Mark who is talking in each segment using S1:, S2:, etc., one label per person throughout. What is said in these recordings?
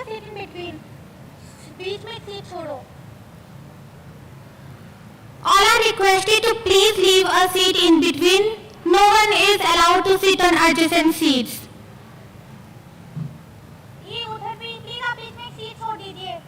S1: Seat in between, बीच में seat छोड़ो.
S2: All are requested to please leave a seat in between. No one is allowed to sit on adjacent seats.
S1: ये उधर भी please आप बीच में एक सीट छोड़ दीजिए.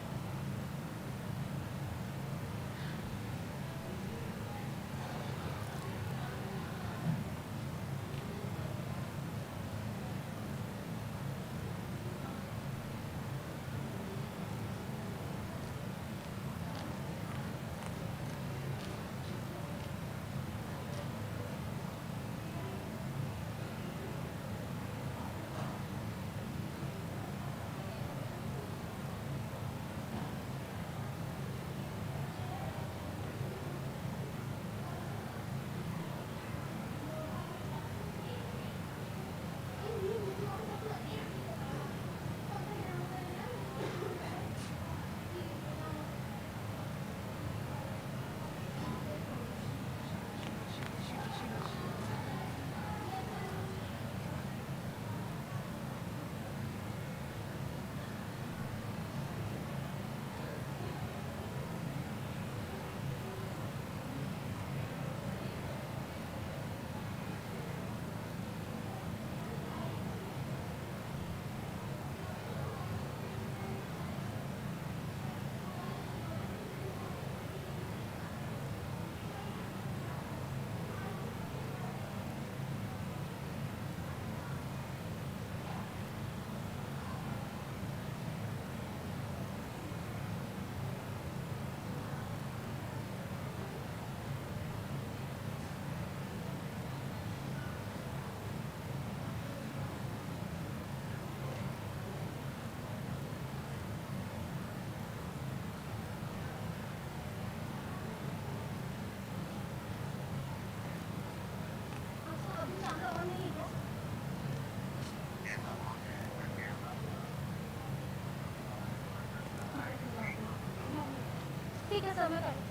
S1: ठीक है सर, मैं कर.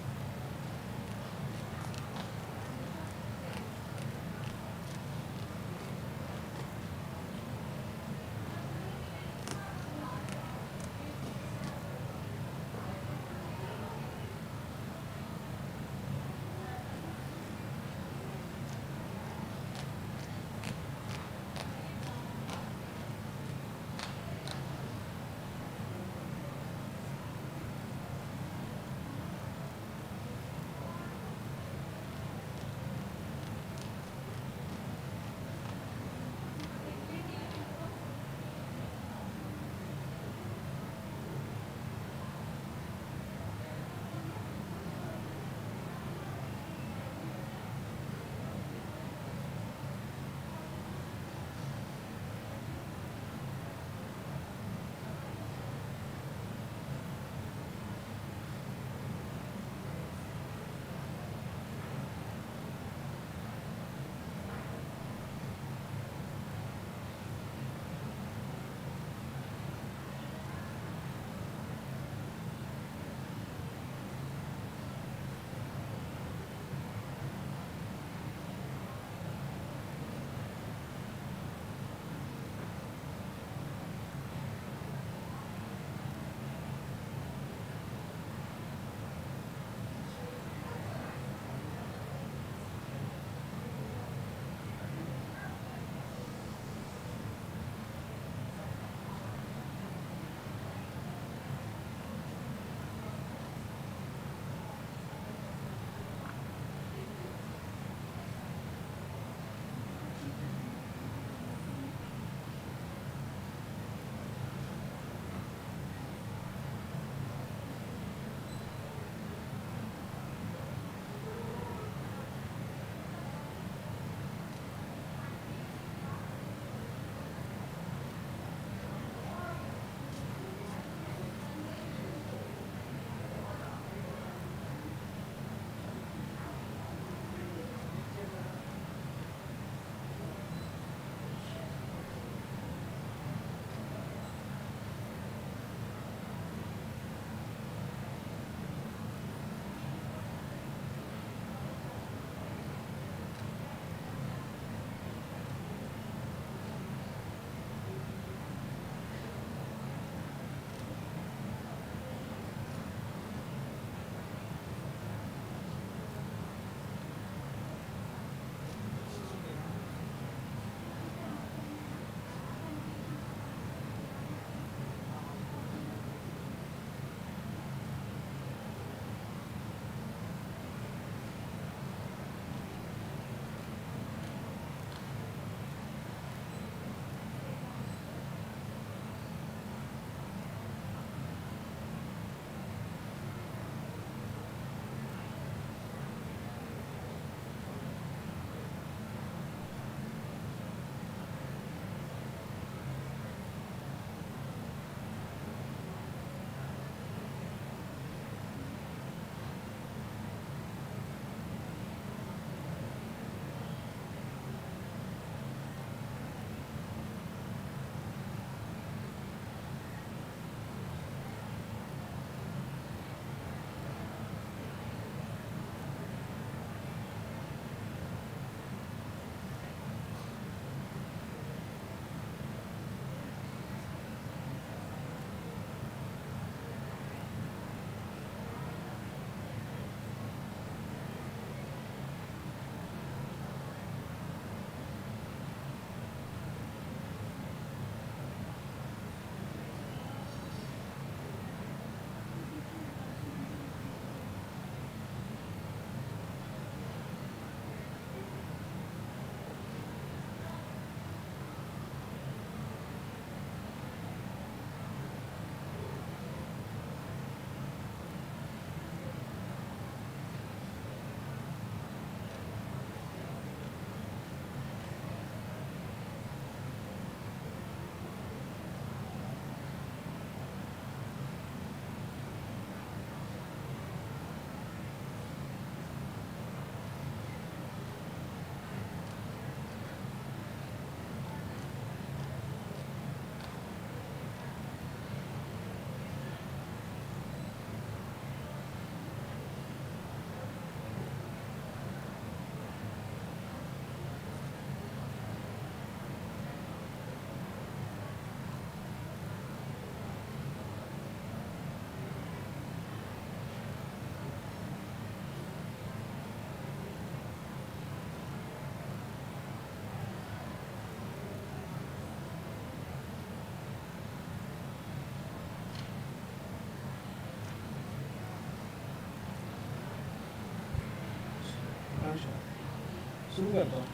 S3: शुरू करता हूँ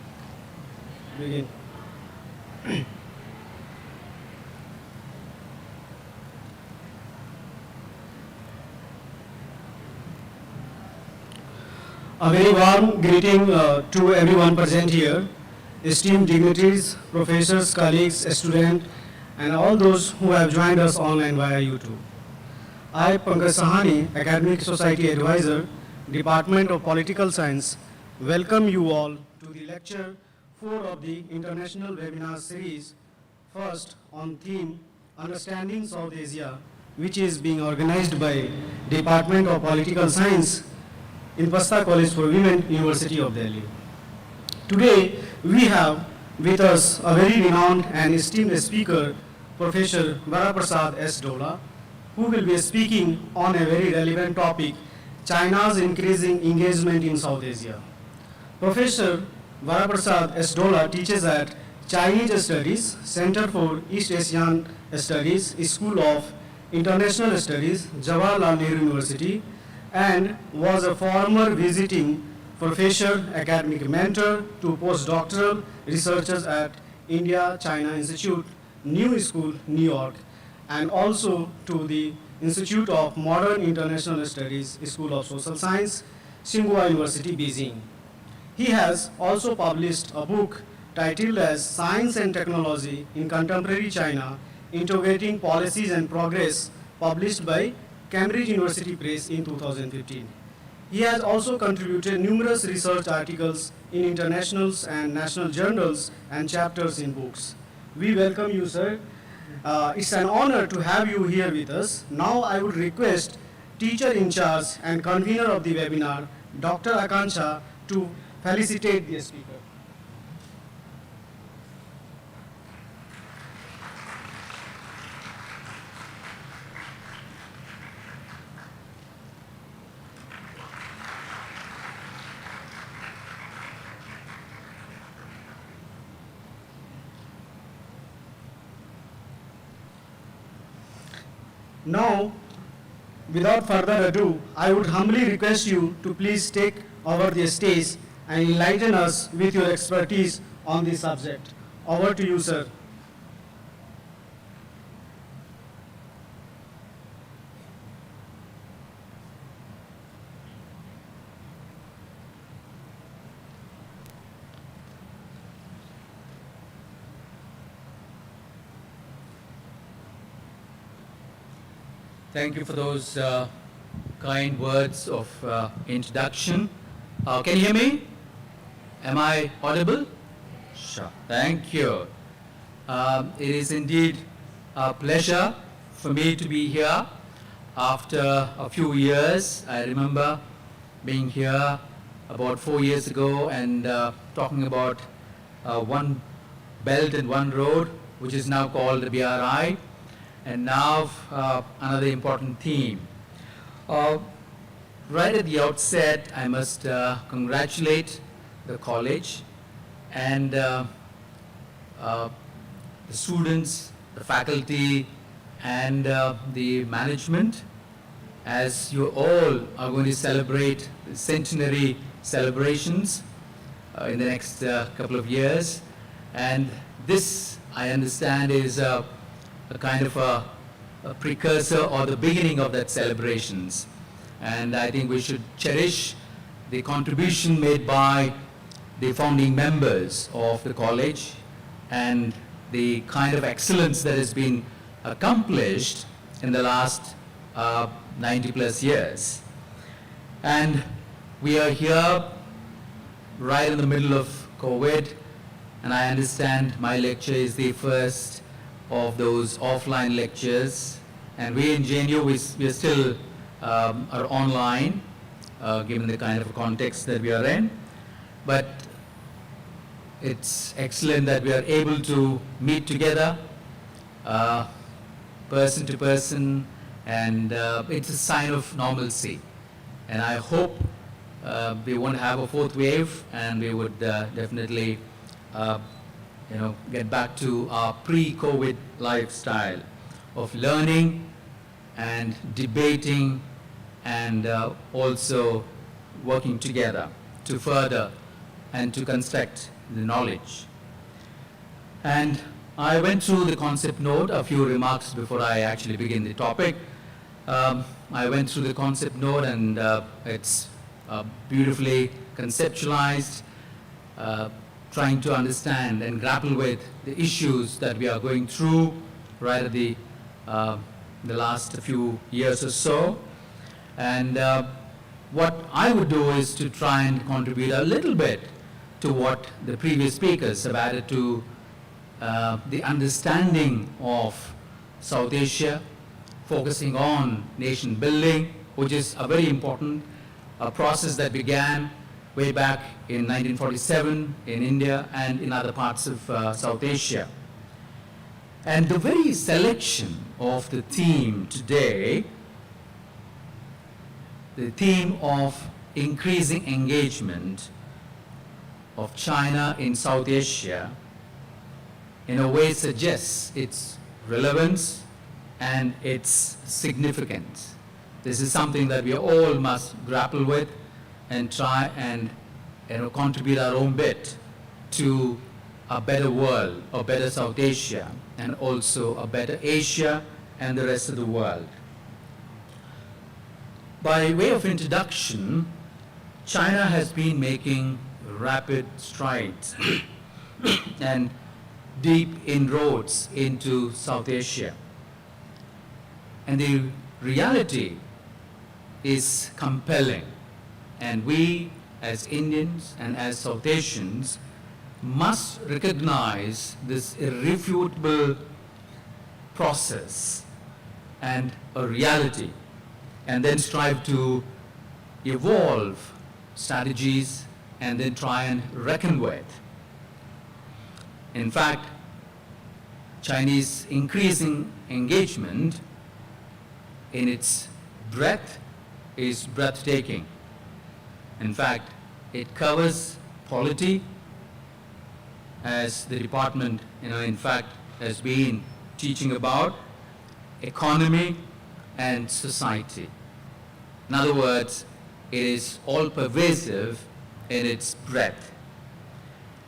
S3: begin A very warm greeting to everyone present here, esteemed dignitaries, professors, colleagues, students, and all those who have joined us online via YouTube. I, Pankaj Sahani, Academic Society Advisor, Department of Political Science, welcome you all to the lecture 4 of the International Webinar Series, first on theme Understanding South Asia, which is being organized by Department of Political Science in Pasta College for Women, University of Delhi. Today, we have with us a very renowned and esteemed speaker, Professor Varaprasad S. Dola, who will be speaking on a very relevant topic, China's increasing engagement in South Asia. Professor Varaprasad S. Dola teaches at Chinese Studies, Center for East Asian Studies, School of International Studies, Jawaharlal Nehru University, and was a former visiting professor, academic mentor to postdoctoral researchers at India-China Institute, New School, New York, and also to the Institute of Modern International Studies, School of Social Science, Tsinghua University, Beijing. He has also published a book titled as Science and Technology in Contemporary China, Integrating Policies and Progress, published by Cambridge University Press in 2015. He has also contributed numerous research articles in international and national journals and chapters in books. We welcome you, sir. It's an honor to have you here with us. Now I would request teacher in charge and convener of the webinar, Dr. Akanksha, to felicitate the speaker. Now, without further ado, I would humbly request you to please take over the stage and enlighten us with your expertise on this subject. Over to you, sir.
S4: Thank you for those kind words of introduction. Can you hear me? Am I audible? Sure. Thank you. It is indeed a pleasure for me to be here after a few years. I remember being here about 4 years ago and talking about one belt and one road, which is now called the BRI. And now another important theme. Right at the outset, I must congratulate the college and the students, the faculty, and the management, as you all are going to celebrate the centenary celebrations in the next couple of years. And this, I understand, is a kind of a precursor or the beginning of that celebrations. And I think we should cherish the contribution made by the founding members of the college and the kind of excellence that has been accomplished in the last 90 plus years. And we are here right in the middle of COVID, and I understand my lecture is the first of those offline lectures, and we in JNU, we are still are online, given the kind of context that we are in. But it's excellent that we are able to meet together, person to person, and it's a sign of normalcy. And I hope we won't have a fourth wave, and we would definitely get back to our pre-COVID lifestyle of learning and debating and also working together to further and to construct the knowledge. And I went through the concept note, a few remarks before I actually begin the topic. I went through the concept note, and it's beautifully conceptualized, trying to understand and grapple with the issues that we are going through right at the last few years or so. And what I would do is to try and contribute a little bit to what the previous speakers have added to the understanding of South Asia, focusing on nation building, which is a very important process that began way back in 1947 in India and in other parts of South Asia. And the very selection of the theme today, the theme of increasing engagement of China in South Asia, in a way suggests its relevance and its significance. This is something that we all must grapple with and try and contribute our own bit to a better world, a better South Asia, and also a better Asia and the rest of the world. By way of introduction, China has been making rapid strides and deep inroads into South Asia. And the reality is compelling. And we, as Indians and as South Asians, must recognize this irrefutable process and a reality, and then strive to evolve strategies and then try and reckon with. In fact, Chinese increasing engagement in its breadth is breathtaking. In fact, it covers polity, as the department, in fact, has been teaching about, economy and society. In other words, it is all pervasive in its breadth.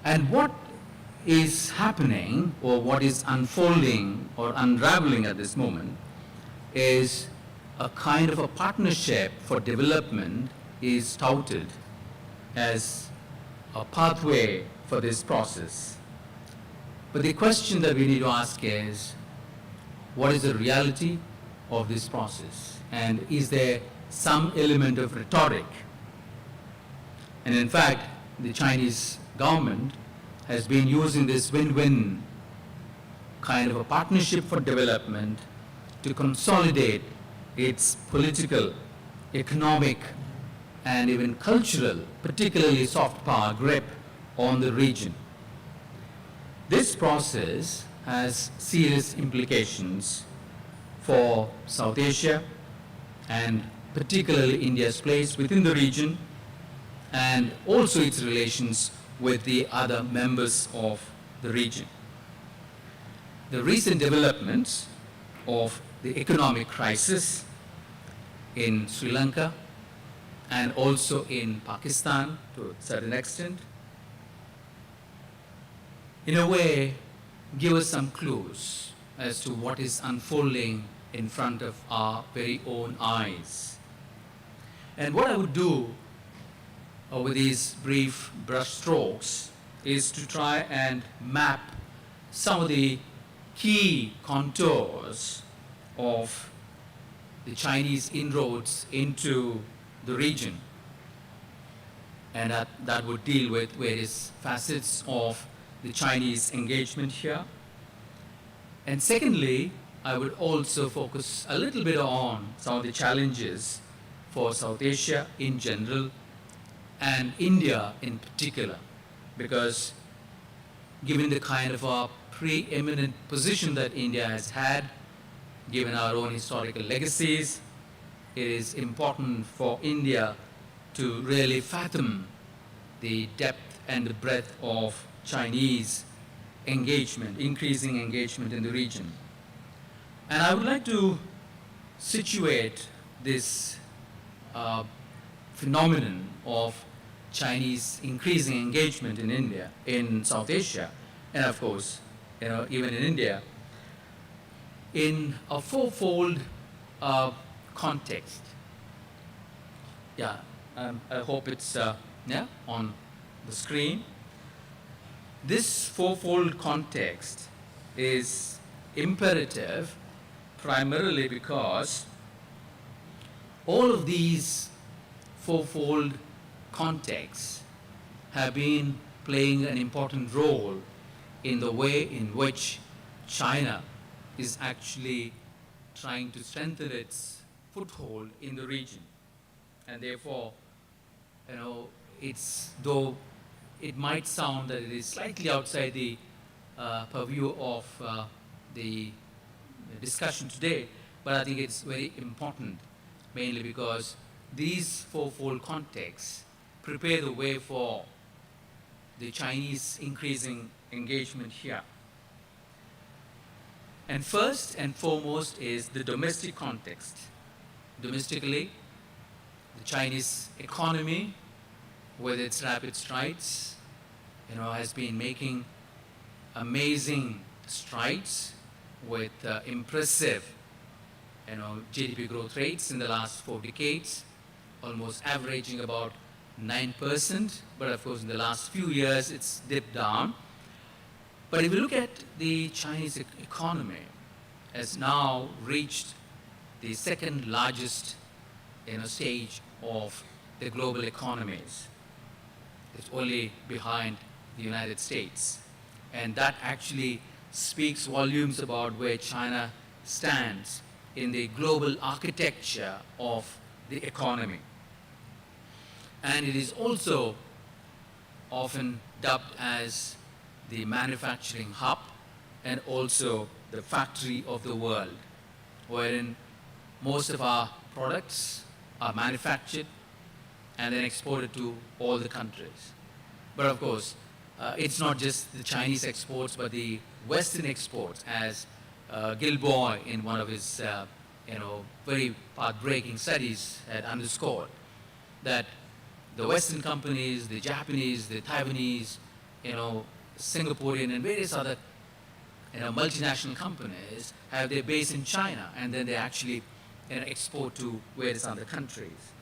S4: And what is happening, or what is unfolding or unraveling at this moment, is a kind of a partnership for development is touted as a pathway for this process. But the question that we need to ask is, what is the reality of this process? And is there some element of rhetoric? And in fact, the Chinese government has been using this win-win kind of a partnership for development to consolidate its political, economic, and even cultural, particularly soft power grip on the region. This process has serious implications for South Asia, and particularly India's place within the region, and also its relations with the other members of the region. The recent developments of the economic crisis in Sri Lanka and also in Pakistan to a certain extent, in a way, give us some clues as to what is unfolding in front of our very own eyes. And what I would do with these brief brush strokes is to try and map some of the key contours of the Chinese inroads into the region. And that would deal with various facets of the Chinese engagement here. And secondly, I would also focus a little bit on some of the challenges for South Asia in general and India in particular, because given the kind of a preeminent position that India has had, given our own historical legacies, it is important for India to really fathom the depth and the breadth of Chinese engagement, increasing engagement in the region. And I would like to situate this phenomenon of Chinese increasing engagement in India, in South Asia, and of course, even in India, in a fourfold context. Yeah, I hope it's on the screen. This fourfold context is imperative primarily because all of these fourfold contexts have been playing an important role in the way in which China is actually trying to strengthen its foothold in the region. And therefore, though it might sound that it is slightly outside the purview of the discussion today, but I think it's very important, mainly because these fourfold contexts prepare the way for the Chinese increasing engagement here. And first and foremost is the domestic context. Domestically, the Chinese economy, with its rapid strides, has been making amazing strides with impressive, GDP growth rates in the last 4 decades, almost averaging about 9%, but of course in the last few years it's dipped down. But if you look at the Chinese economy, has now reached the second largest stage of the global economies. It's only behind the United States. And that actually speaks volumes about where China stands in the global architecture of the economy. And it is also often dubbed as the manufacturing hub and also the factory of the world, wherein most of our products are manufactured and then exported to all the countries. But of course, it's not just the Chinese exports, but the Western exports, as Gilboy in one of his very path-breaking studies had underscored, that the Western companies, the Japanese, the Taiwanese, Singaporean and various other multinational companies have their base in China, and then they actually export to various other countries.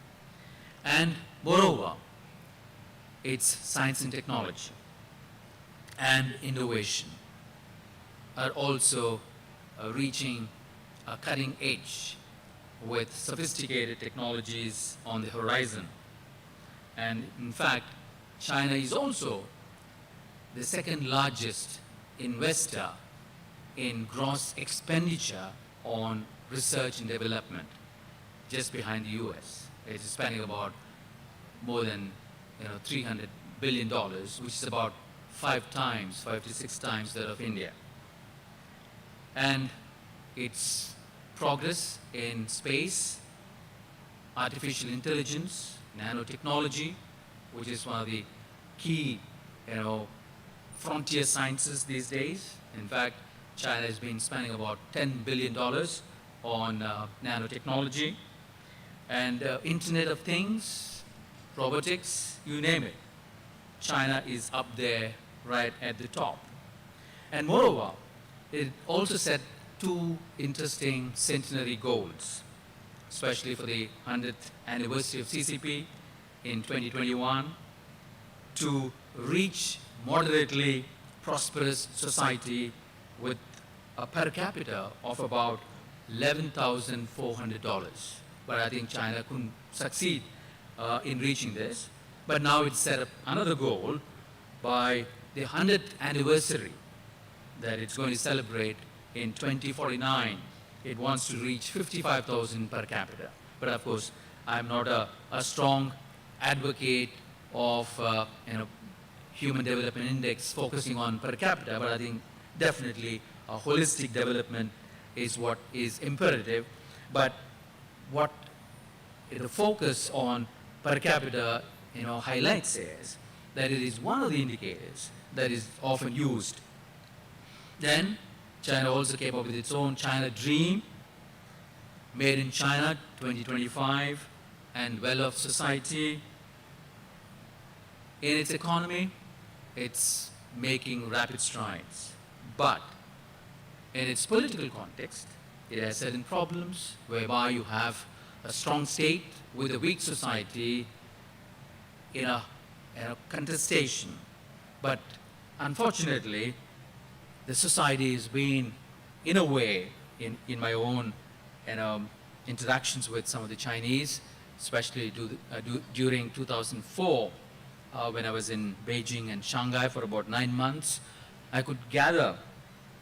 S4: And moreover, it's science and technology and innovation are also reaching a cutting edge with sophisticated technologies on the horizon. And in fact, China is also the second largest investor in gross expenditure on research and development, just behind the US. It's spending about more than $300 billion, which is about 5 to 6 times that of India. And its progress in space, artificial intelligence, nanotechnology, which is one of the key frontier sciences these days. In fact, China has been spending about $10 billion on nanotechnology and Internet of Things, robotics, you name it. China is up there right at the top. And moreover, it also set 2 interesting centenary goals, especially for the 100th anniversary of CCP in 2021, to reach moderately prosperous society with a per capita of about $11,400. But I think China couldn't succeed in reaching this. But now it's set up another goal by the 100th anniversary that it's going to celebrate in 2049. It wants to reach 55,000 per capita. But of course, I'm not a strong advocate of Human Development Index focusing on per capita, but I think definitely a holistic development is what is imperative. But what the focus on per capita highlights is that it is one of the indicators that is often used. Then China also came up with its own China Dream, Made in China 2025, and Well-off Society. In its economy, it's making rapid strides. But in its political context, it has certain problems whereby you have a strong state with a weak society in a contestation. But unfortunately, the society has been, in a way, in my own interactions with some of the Chinese, especially during 2004, when I was in Beijing and Shanghai for about 9 months, I could gather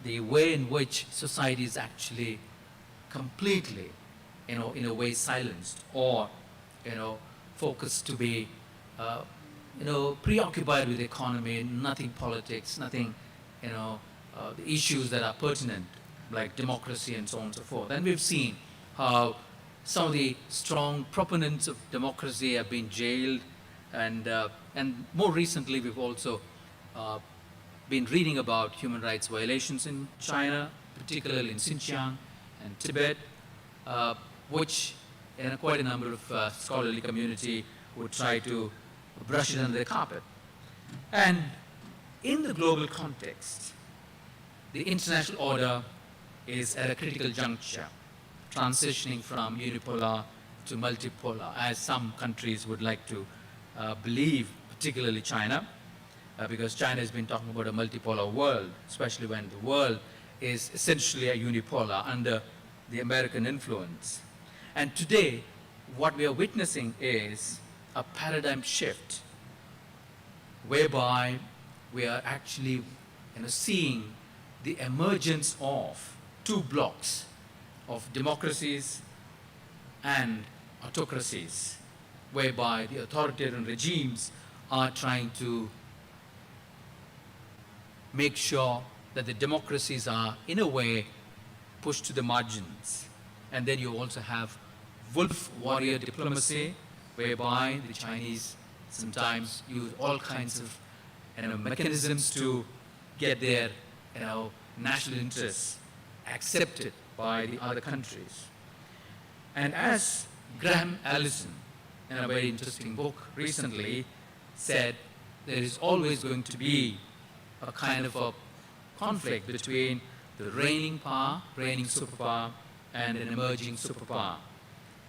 S4: the way in which society is actually completely, in a way silenced or, focused to be, preoccupied with the economy, nothing politics, nothing, the issues that are pertinent, like democracy and so on and so forth. And we've seen how some of the strong proponents of democracy have been jailed, and more recently we've also been reading about human rights violations in China, particularly in Xinjiang and Tibet, which quite a number of scholarly community would try to brush it under the carpet. And in the global context, the international order is at a critical juncture, transitioning from unipolar to multipolar, as some countries would like to believe, particularly China, because China has been talking about a multipolar world, especially when the world is essentially a unipolar under the American influence. And today, what we are witnessing is a paradigm shift, whereby we are actually seeing the emergence of two blocks of democracies and autocracies, whereby the authoritarian regimes are trying to make sure that the democracies are, in a way, pushed to the margins. And then you also have wolf warrior diplomacy, whereby the Chinese sometimes use all kinds of mechanisms to get their national interests accepted by the other countries. And as Graham Allison, in a very interesting book recently, said, there is always going to be a kind of a conflict between the reigning superpower, and an emerging superpower.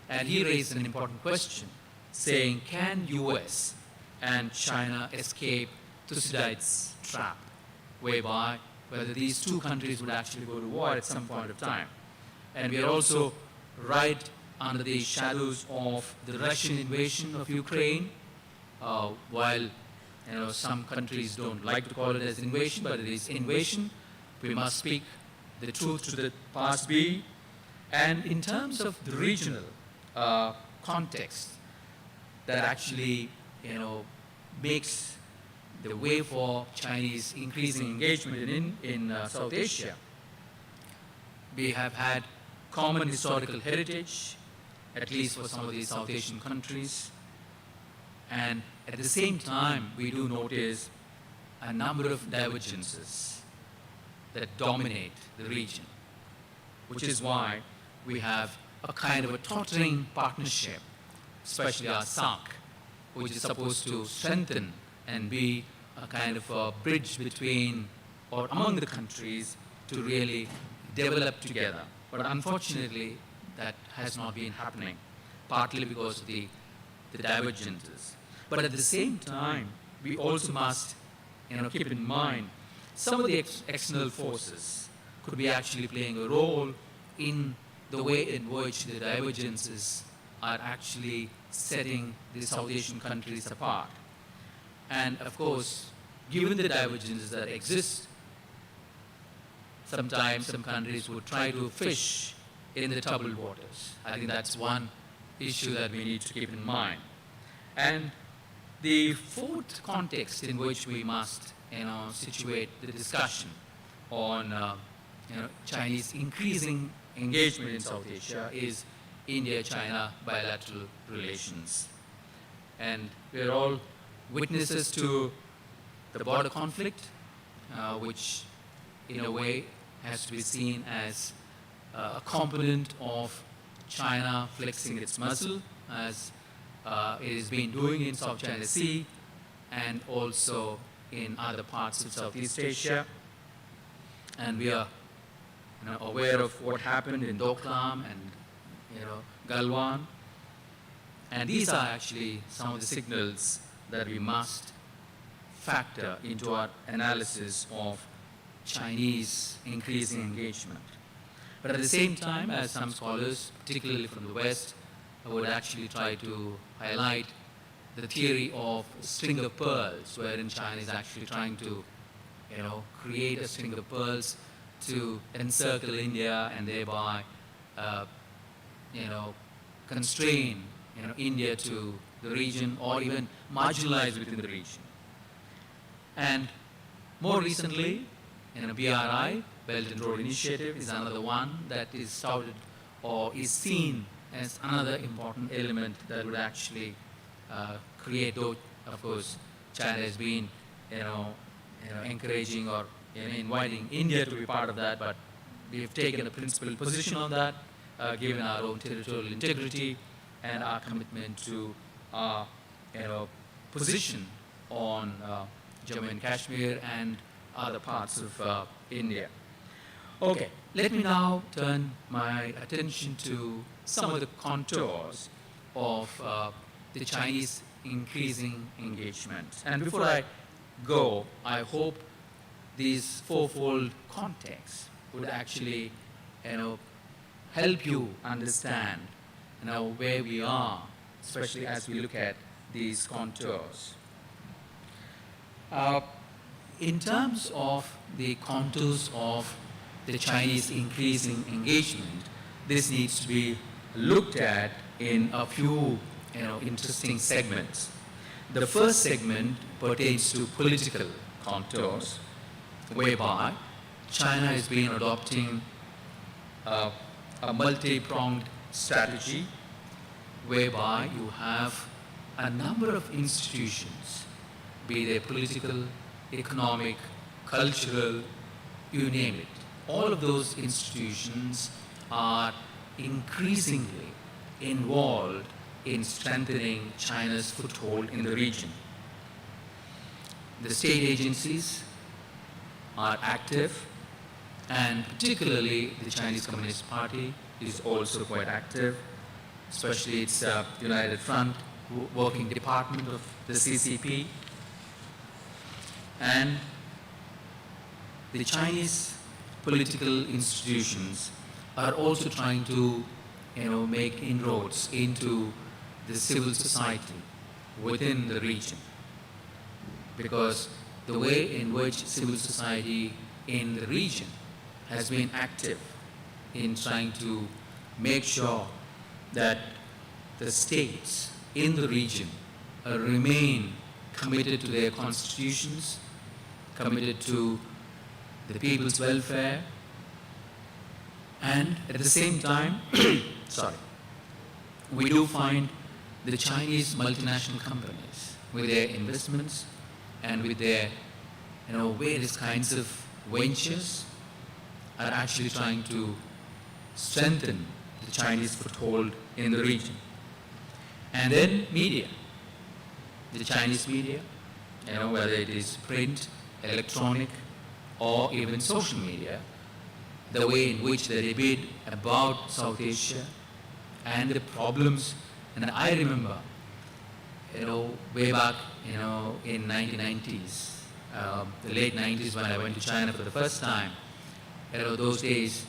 S4: And he raised an important question, saying, can US and China escape Thucydides' trap, whereby whether these two countries would actually go to war at some point of time. And we are also right under the shadows of the Russian invasion of Ukraine, while some countries don't like to call it as invasion, but it is invasion. We must speak the truth to the past be. And in terms of the regional context, that actually makes the way for Chinese increasing engagement in South Asia. We have had common historical heritage, at least for some of these South Asian countries. And at the same time, we do notice a number of divergences that dominate the region, which is why we have a kind of a tottering partnership, especially our SAARC, which is supposed to strengthen and be a kind of a bridge between or among the countries to really develop together. But unfortunately, that has not been happening, partly because of the divergences. But at the same time, we also must keep in mind some of the external forces could be actually playing a role in the way in which the divergences are actually setting the South Asian countries apart. And of course, given the divergences that exist, sometimes some countries would try to fish in the troubled waters. I think that's one issue that we need to keep in mind. And the fourth context in which we must situate the discussion on Chinese increasing engagement in South Asia is India-China bilateral relations. And we're all witnesses to the border conflict, which in a way has to be seen as a component of China flexing its muscle, as it has been doing in South China Sea, and also in other parts of Southeast Asia. And we are aware of what happened in Doklam and Galwan. And these are actually some of the signals that we must factor into our analysis of Chinese increasing engagement. But at the same time, as some scholars, particularly from the West, would actually try to highlight the theory of string of pearls, wherein China is actually trying to create a string of pearls to encircle India and thereby constrain India to the region or even marginalize within the region. And more recently, BRI, Belt and Road Initiative, is another one that is touted or is seen as another important element that would actually create, though of course China has been encouraging or inviting India to be part of that, but we have taken a principled position on that, given our own territorial integrity and our commitment to our position on Jammu and Kashmir and other parts of India. Okay, let me now turn my attention to some of the contours of the Chinese increasing engagement. And before I go, I hope these fourfold contexts would actually help you understand where we are, especially as we look at these contours. In terms of the contours of the Chinese increasing engagement, this needs to be looked at in a few interesting segments. The first segment pertains to political contours, whereby China has been adopting a multi-pronged strategy whereby you have a number of institutions, be they political, economic, cultural, you name it. All of those institutions are increasingly involved in strengthening China's foothold in the region. The state agencies are active, and particularly the Chinese Communist Party is also quite active, especially its United Front Working Department of the CCP. And the Chinese political institutions are also trying to make inroads into the civil society within the region, because the way in which civil society in the region has been active in trying to make sure that the states in the region remain committed to their constitutions, committed to the people's welfare, and at the same time, we do find the Chinese multinational companies with their investments and with their various kinds of ventures are actually trying to strengthen the Chinese foothold in the region. And then media, the Chinese media, whether it is print, electronic, or even social media, the way in which they debate about South Asia and the problems. And I remember, way back, in 1990s, the late 90s when I went to China for the first time, those days,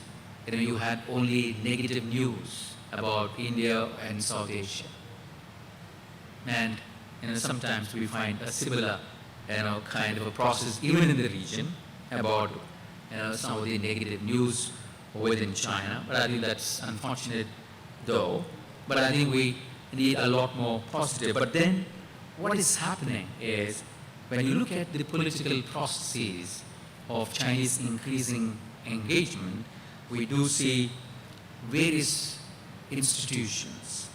S4: you had only negative news about India and South Asia. And, sometimes we find a similar, kind of a process even in the region about, some of the negative news within China. But I think that's unfortunate though. But I think we need a lot more positive. But then what is happening is when you look at the political processes of Chinese increasing engagement, we do see various institutions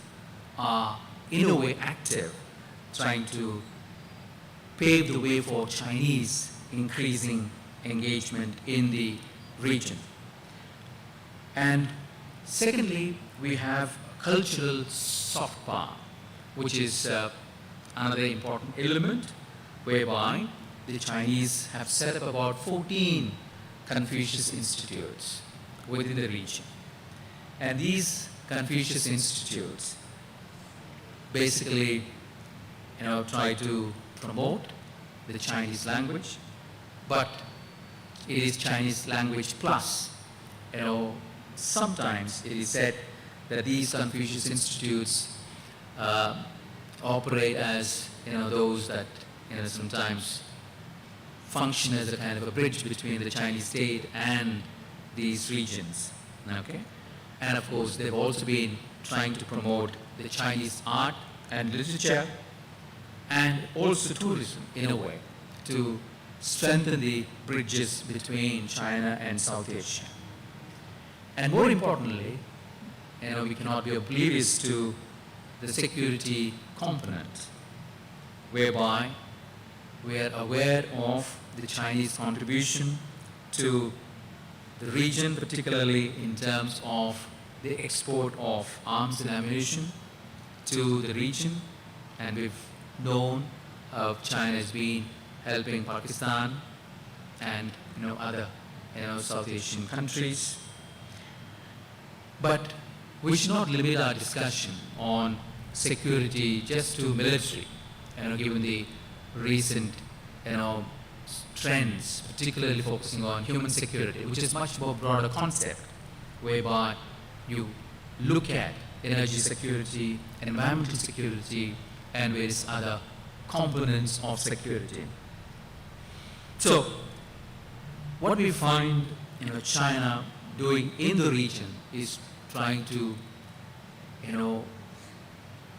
S4: are in a way active, trying to pave the way for Chinese increasing engagement in the region. And secondly, we have cultural soft power, which is another important element whereby the Chinese have set up about 14 Confucius Institutes within the region. And these Confucius Institutes basically try to promote the Chinese language, but it is Chinese language plus. Sometimes it is said that these Confucius Institutes operate as those that sometimes function as a kind of a bridge between the Chinese state and these regions. Okay, and of course they've also been trying to promote the Chinese art and literature and also tourism in a way to strengthen the bridges between China and South Asia. And more importantly, we cannot be oblivious to the security component, whereby we are aware of the Chinese contribution to the region, particularly in terms of the export of arms and ammunition to the region, and we've known how China has been helping Pakistan and other South Asian countries. But we should not limit our discussion on security just to military, given the recent trends, particularly focusing on human security, which is much more broader concept, whereby you look at energy security, environmental security, and various other components of security. So, what we find China doing in the region is trying to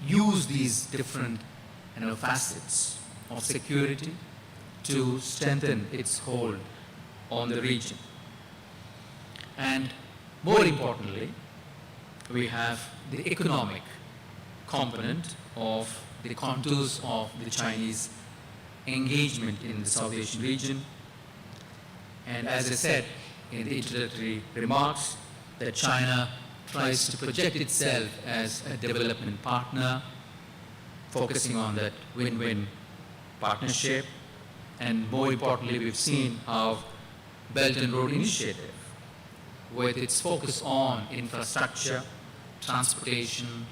S4: use these different facets of security to strengthen its hold on the region. And more importantly, we have the economic component of the contours of the Chinese engagement in the South Asian region. And as I said in the introductory remarks, that China tries to project itself as a development partner, focusing on that win-win partnership. And more importantly, we've seen how Belt and Road Initiative, with its focus on infrastructure, transportation,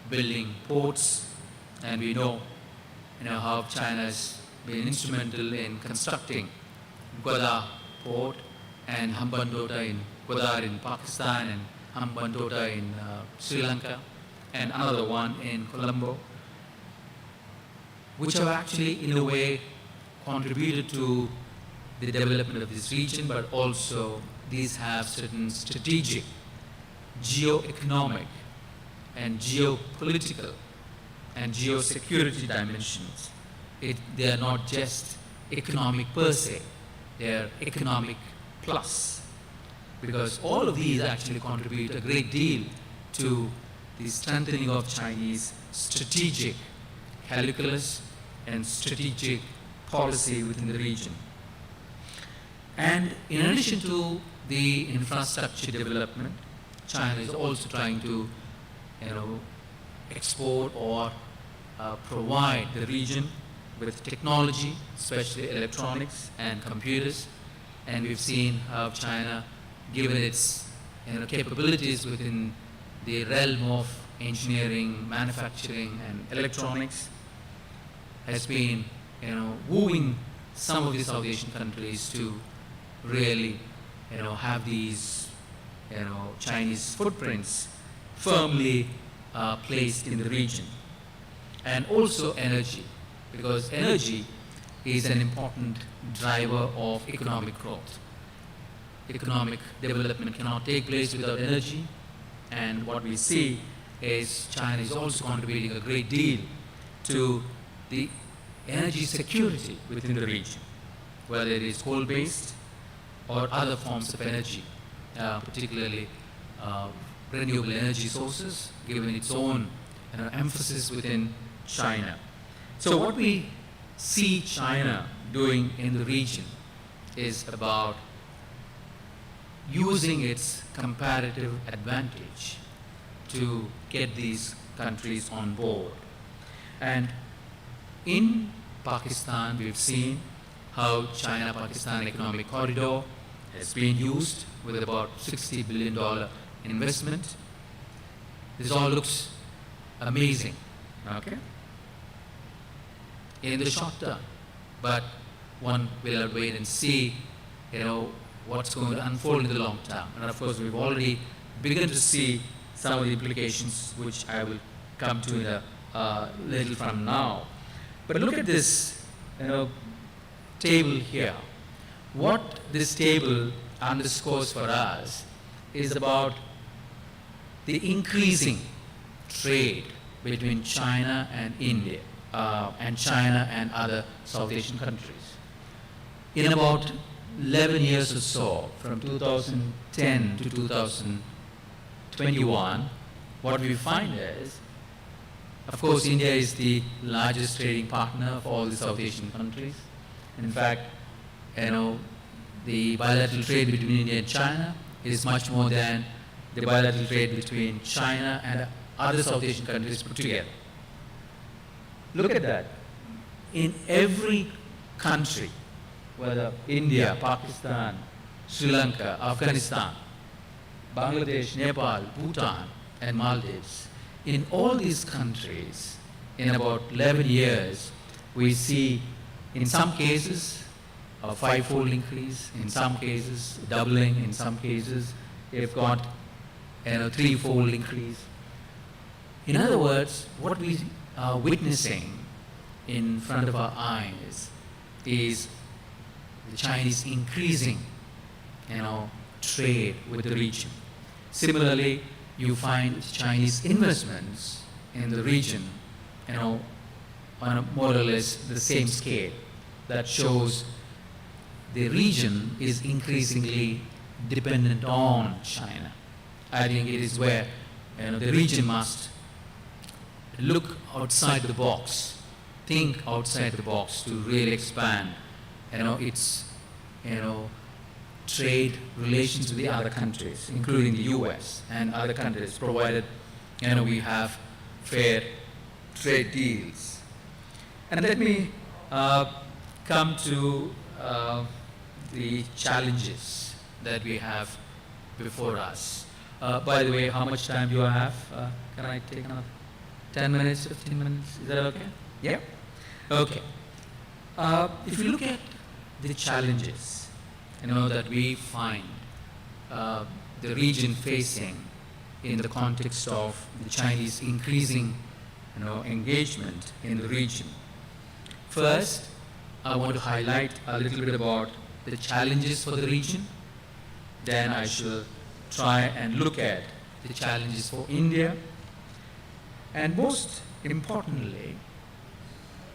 S4: building ports, and we know how China has been instrumental in constructing Gwadar port and Hambantota in Gwadar in Pakistan and Hambantota in Sri Lanka, and another one in Colombo, which have actually in a way contributed to the development of this region, but also these have certain strategic, geo-economic, and geopolitical and geosecurity dimensions. They are not just economic per se, they are economic plus, because all of these actually contribute a great deal to the strengthening of Chinese strategic calculus and strategic policy within the region. And in addition to the infrastructure development, China is also trying to export or provide the region with technology, especially electronics and computers. And we've seen how China, given its capabilities within the realm of engineering, manufacturing, and electronics, has been wooing some of the South Asian countries to really have these Chinese footprints firmly placed in the region. And also energy, because energy is an important driver of economic growth. Economic development cannot take place without energy, and what we see is China is also contributing a great deal to the energy security within the region, whether it is coal-based or other forms of energy, particularly renewable energy sources, given its own emphasis within China. So what we see China doing in the region is about using its comparative advantage to get these countries on board. And in Pakistan, we've seen how China-Pakistan economic corridor has been used with about $60 billion investment. This all looks amazing, okay, in the short term, but one will have to wait and see, what's going to unfold in the long term. And of course, we've already begun to see some of the implications, which I will come to in a little from now. But look at this, table here. What this table underscores for us is about the increasing trade between China and India, and China and other South Asian countries. In about 11 years or so, from 2010 to 2021, what we find is, of course, India is the largest trading partner of all the South Asian countries. In fact, the bilateral trade between India and China is much more than the bilateral trade between China and other South Asian countries put together. Look at that. In every country, whether India, Pakistan, Sri Lanka, Afghanistan, Bangladesh, Nepal, Bhutan, and Maldives, in all these countries, in about 11 years, we see, in some cases, a five-fold increase, in some cases, doubling, in some cases, they've got a three-fold increase. In other words, what we are witnessing in front of our eyes is the Chinese increasing, trade with the region. Similarly, you find Chinese investments in the region, on a more or less the same scale. That shows the region is increasingly dependent on China. I think it is where the region must look outside the box, think outside the box to really expand its trade relations with the other countries, including the US and other countries, provided we have fair trade deals. And let me come to the challenges that we have before us. By the way, how much time do I have? Can I take another 10 minutes, 15 minutes? Is that okay? Yeah? Okay. If you look at the challenges, that we find the region facing in the context of the Chinese increasing, engagement in the region. First, I want to highlight a little bit about the challenges for the region. Then I shall try and look at the challenges for India. And most importantly,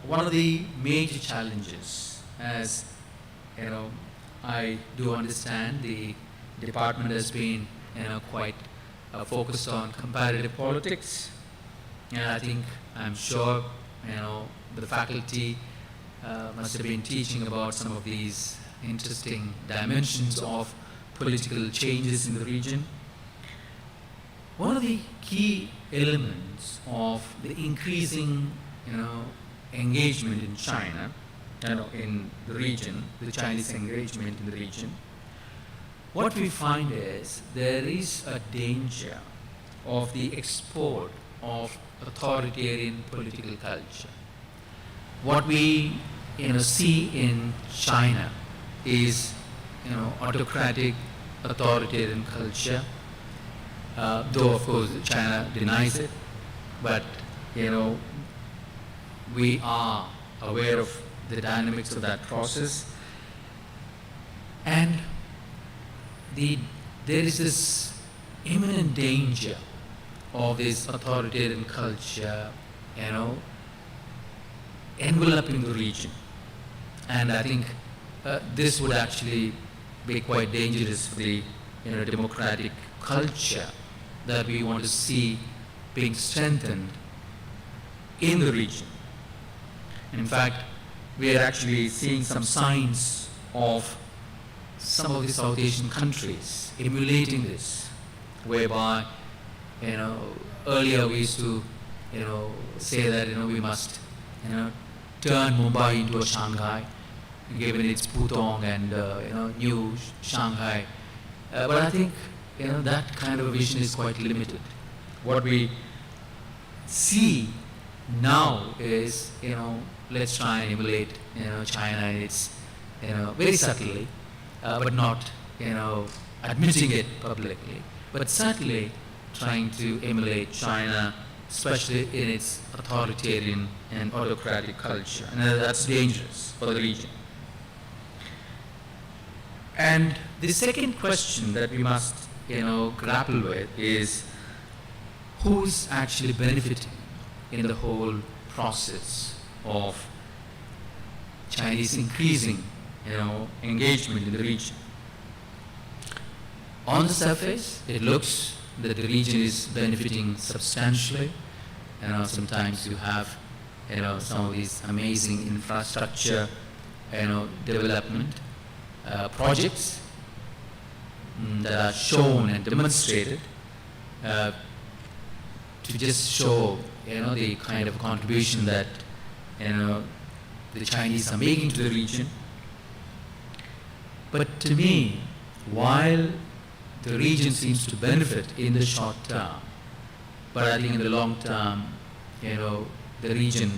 S4: one of the major challenges, as I do understand the department has been quite focused on comparative politics, and I'm sure the faculty must have been teaching about some of these interesting dimensions of political changes in the region. One of the key elements of the increasing engagement in China, in the region, the Chinese engagement in the region, what we find is there is a danger of the export of authoritarian political culture. What we see in China is autocratic authoritarian culture, though of course China denies it, but we are aware of the dynamics of that process. And there is this imminent danger of this authoritarian culture, enveloping the region. And I think this would actually be quite dangerous for the democratic culture that we want to see being strengthened in the region. In fact, we are actually seeing some signs of some of the South Asian countries emulating this, whereby, earlier we used to, say that, we must, turn Mumbai into a Shanghai, given its Pudong and new Shanghai. But I think that kind of a vision is quite limited. What we see now is let's try and emulate China in its very subtly, but not admitting it publicly, but certainly trying to emulate China, especially in its authoritarian and autocratic culture, and that's dangerous for the region. And the second question that we must grapple with is who's actually benefiting in the whole process of Chinese increasing engagement in the region. On the surface, it looks that the region is benefiting substantially. Sometimes you have some of these amazing infrastructure development projects that are shown and demonstrated to just show the kind of contribution that the Chinese are making to the region. But to me, while the region seems to benefit in the short term, but I think in the long term, the region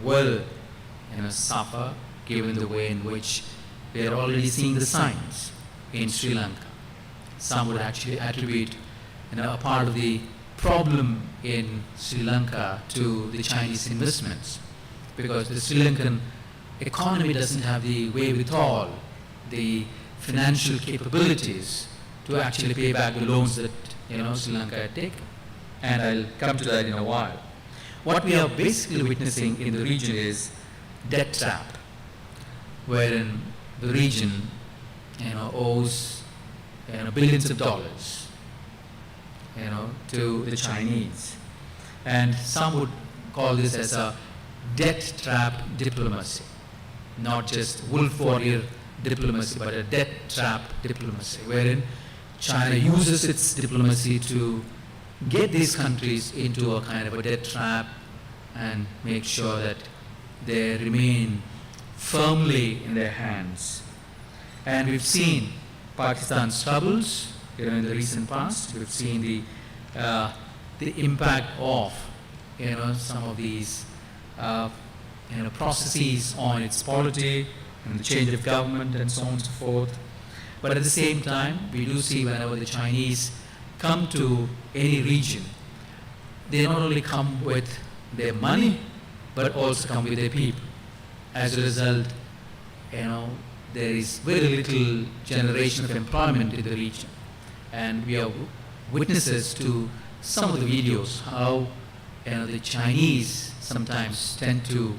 S4: will suffer, given the way in which we are already seeing the signs in Sri Lanka. Some would actually attribute a part of the problem in Sri Lanka to the Chinese investments, because the Sri Lankan economy doesn't have the wherewithal, the financial capabilities to actually pay back the loans that Sri Lanka had taken. And I'll come to that in a while. What we are basically witnessing in the region is debt trap, wherein the region owes billions of dollars to the Chinese. And some would call this as a debt trap diplomacy, not just wolf warrior diplomacy, but a debt trap diplomacy, wherein China uses its diplomacy to get these countries into a kind of a debt trap and make sure that they remain firmly in their hands. And we've seen Pakistan's troubles in the recent past. We've seen the impact of some of these processes on its polity and the change of government and so on and so forth. But at the same time, we do see whenever the Chinese come to any region, they not only come with their money, but also come with their people. As a result, there is very little generation of employment in the region. And we are witnesses to some of the videos, how the Chinese sometimes tend to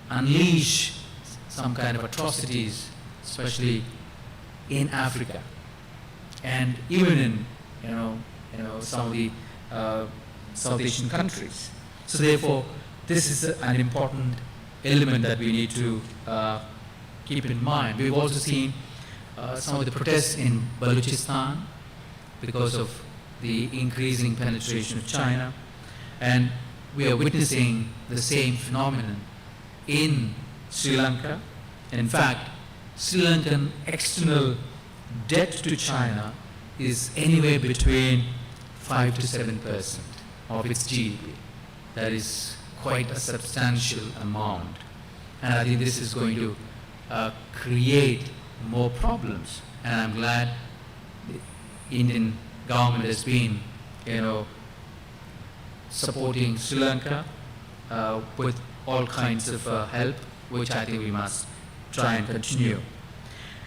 S4: unleash some kind of atrocities, especially in Africa, and even in some of the South Asian countries. So therefore, this is an important element that we need to keep in mind. We've also seen some of the protests in Balochistan because of the increasing penetration of China, and we are witnessing the same phenomenon in Sri Lanka. In fact, Sri Lankan external debt to China is anywhere between 5 to 7% of its GDP. That is quite a substantial amount. And I think this is going to create more problems. And I'm glad the Indian government has been, supporting Sri Lanka with all kinds of help, which I think we must try and continue.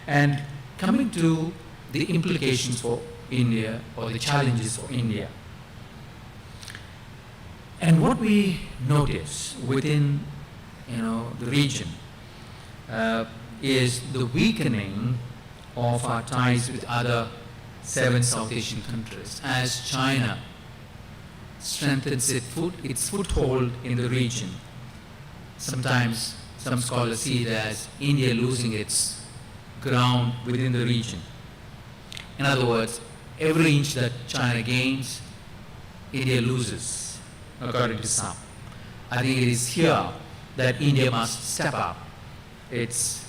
S4: And coming to the implications for India, or the challenges for India. And what we notice within the region is the weakening of our ties with other 7 South Asian countries as China strengthens its foothold in the region. Sometimes some scholars see it as India losing its ground within the region. In other words, every inch that China gains, India loses, according to some. I think it is here that India must step up its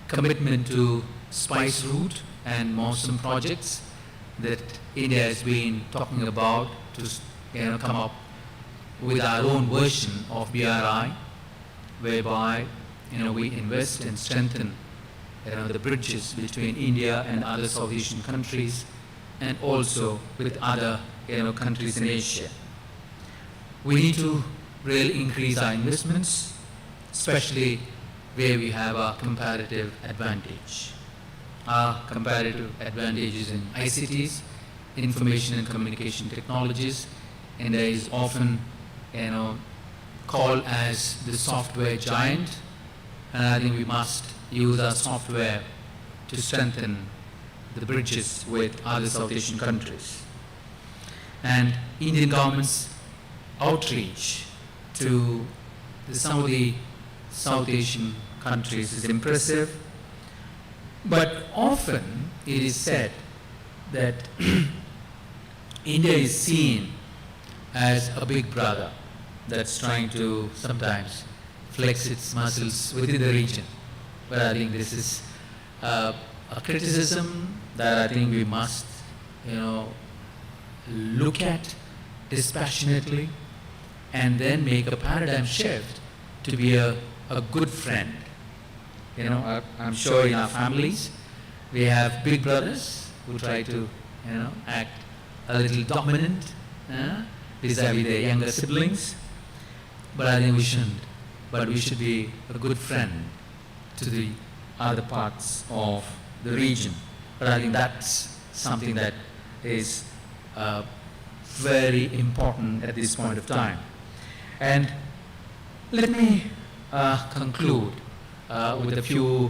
S4: commitment to spice route and monsoon projects that India has been talking about to come up with our own version of BRI, whereby we invest and strengthen the bridges between India and other South Asian countries, and also with other countries in Asia. We need to really increase our investments, especially where we have a comparative advantage. Our comparative advantages in ICTs, information and communication technologies. India is often called as the software giant, and I think we must use our software to strengthen the bridges with other South Asian countries. And Indian government's outreach to some of the South Asian countries is impressive, but often it is said that India is seen as a big brother that's trying to sometimes flex its muscles within the region. But I think this is a criticism that I think we must, look at dispassionately and then make a paradigm shift to be a good friend. I'm sure in our families we have big brothers who try to, act a little dominant vis-a-vis their younger siblings. But I think we shouldn't. But we should be a good friend to the other parts of the region. But I think that's something that is very important at this point of time. And let me conclude with a few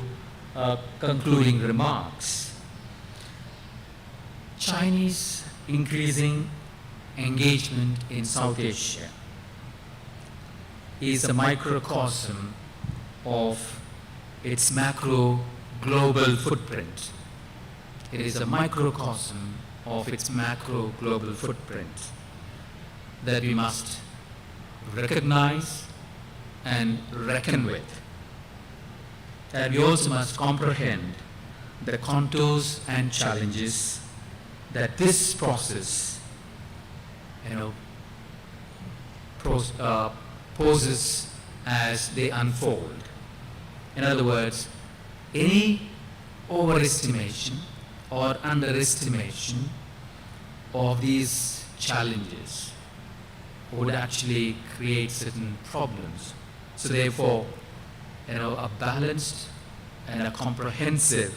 S4: concluding remarks. Chinese increasing engagement in South Asia is a microcosm of its macro global footprint. It is a microcosm of its macro global footprint that we must recognize and reckon with. And we also must comprehend the contours and challenges that this process poses as they unfold. In other words, any overestimation or underestimation of these challenges would actually create certain problems. So therefore, a balanced and a comprehensive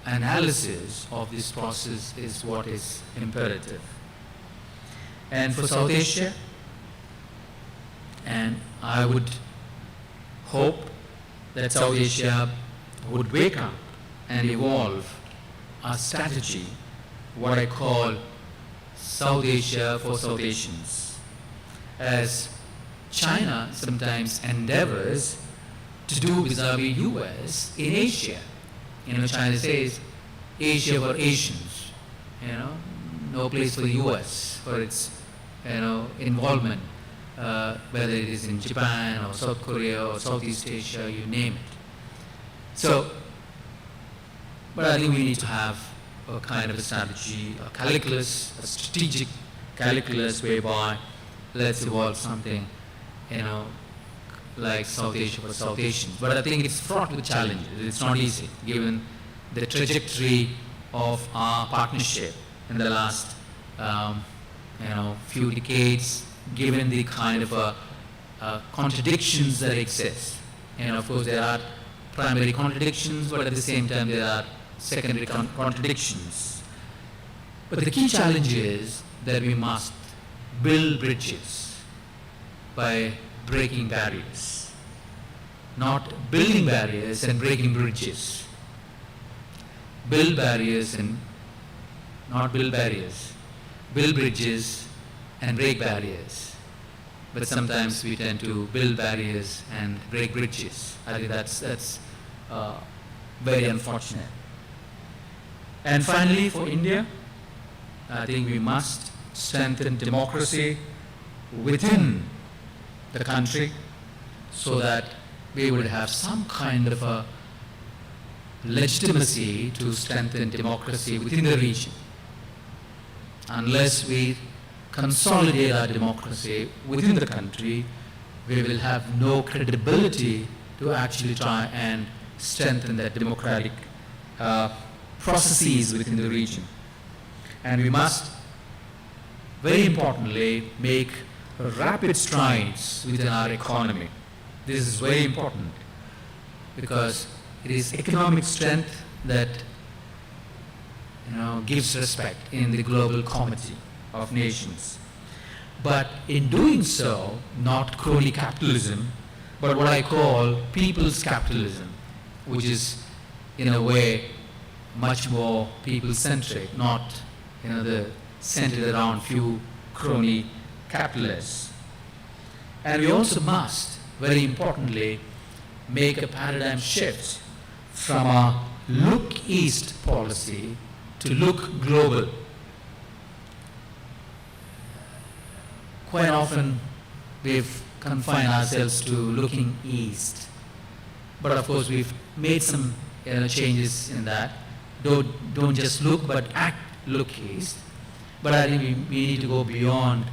S4: analysis of this process is what is imperative. And for South Asia, and I would hope that South Asia would wake up and evolve a strategy, what I call South Asia for South Asians. As China sometimes endeavors to do vis-a-vis US in Asia. China says Asia for Asians, no place for the US for its, involvement, whether it is in Japan or South Korea or Southeast Asia, you name it. So, but I think we need to have a kind of a strategy, a calculus, a strategic calculus whereby let's evolve something, like South Asia for South Asians. But I think it's fraught with challenges. It's not easy, given the trajectory of our partnership in the last, few decades, given the kind of contradictions that exist. And of course, there are primary contradictions, but at the same time, there are secondary contradictions. But the key challenge is that we must build bridges by breaking barriers, not building barriers and breaking bridges. Build barriers and not build barriers. Build bridges and break barriers. But sometimes we tend to build barriers and break bridges. I think that's very unfortunate. And finally, for India, I think we must strengthen democracy within the country so that we would have some kind of a legitimacy to strengthen democracy within the region. Unless we consolidate our democracy within the country, we will have no credibility to actually try and strengthen the democratic processes within the region. And we must, very importantly, make rapid strides within our economy. This is very important because it is economic strength that gives respect in the global comity of nations. But in doing so, not crony capitalism, but what I call people's capitalism, which is in a way much more people-centric, not centered around few crony capitalists. And we also must, very importantly, make a paradigm shift from a look east policy to look global. Quite often we've confined ourselves to looking east, but of course we've made some changes in that. Don't just look, but look east. But I think we need to go beyond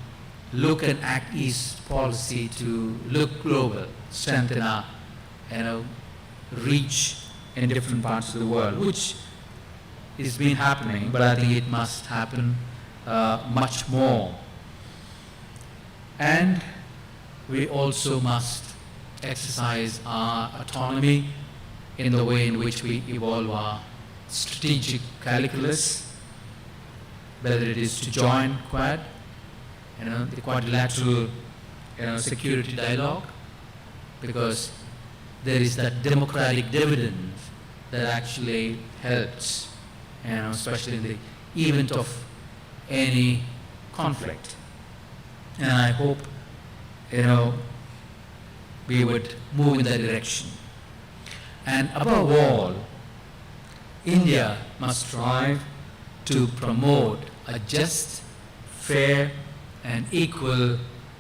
S4: look and act east policy to look global, strengthen our reach in different parts of the world, which has been happening, but I think it must happen much more. And we also must exercise our autonomy in the way in which we evolve our strategic calculus, whether it is to join Quad, the quadrilateral security dialogue, because there is that democratic dividend that actually helps, especially in the event of any conflict. And I hope, we would move in that direction. And above all, India must strive to promote a just, fair, and equal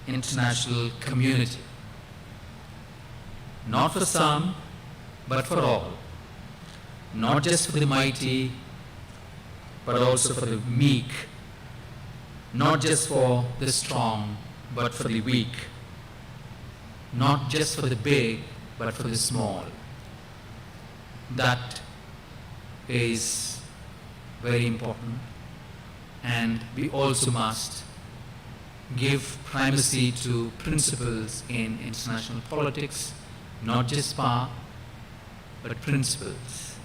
S4: international community. Not for some, but for all. Not just for the mighty, but also for the meek. Not just for the strong, but for the weak. Not just for the big, but for the small. That is very important. And we also must give primacy to principles in international politics, not just power, but principles.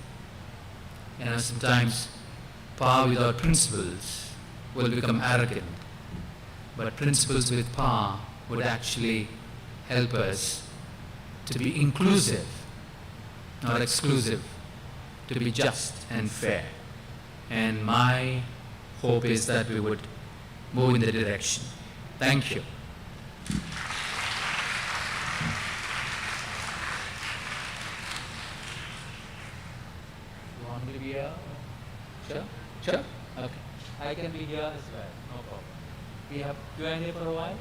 S4: Sometimes power without principles will become arrogant, but principles with power would actually help us to be inclusive, not exclusive, to be just and fair. And my hope is that we would move in the direction. Thank you. You want me to be here? Sure? Sure? Okay. I can be here as well, no problem. We have Q&A for a while?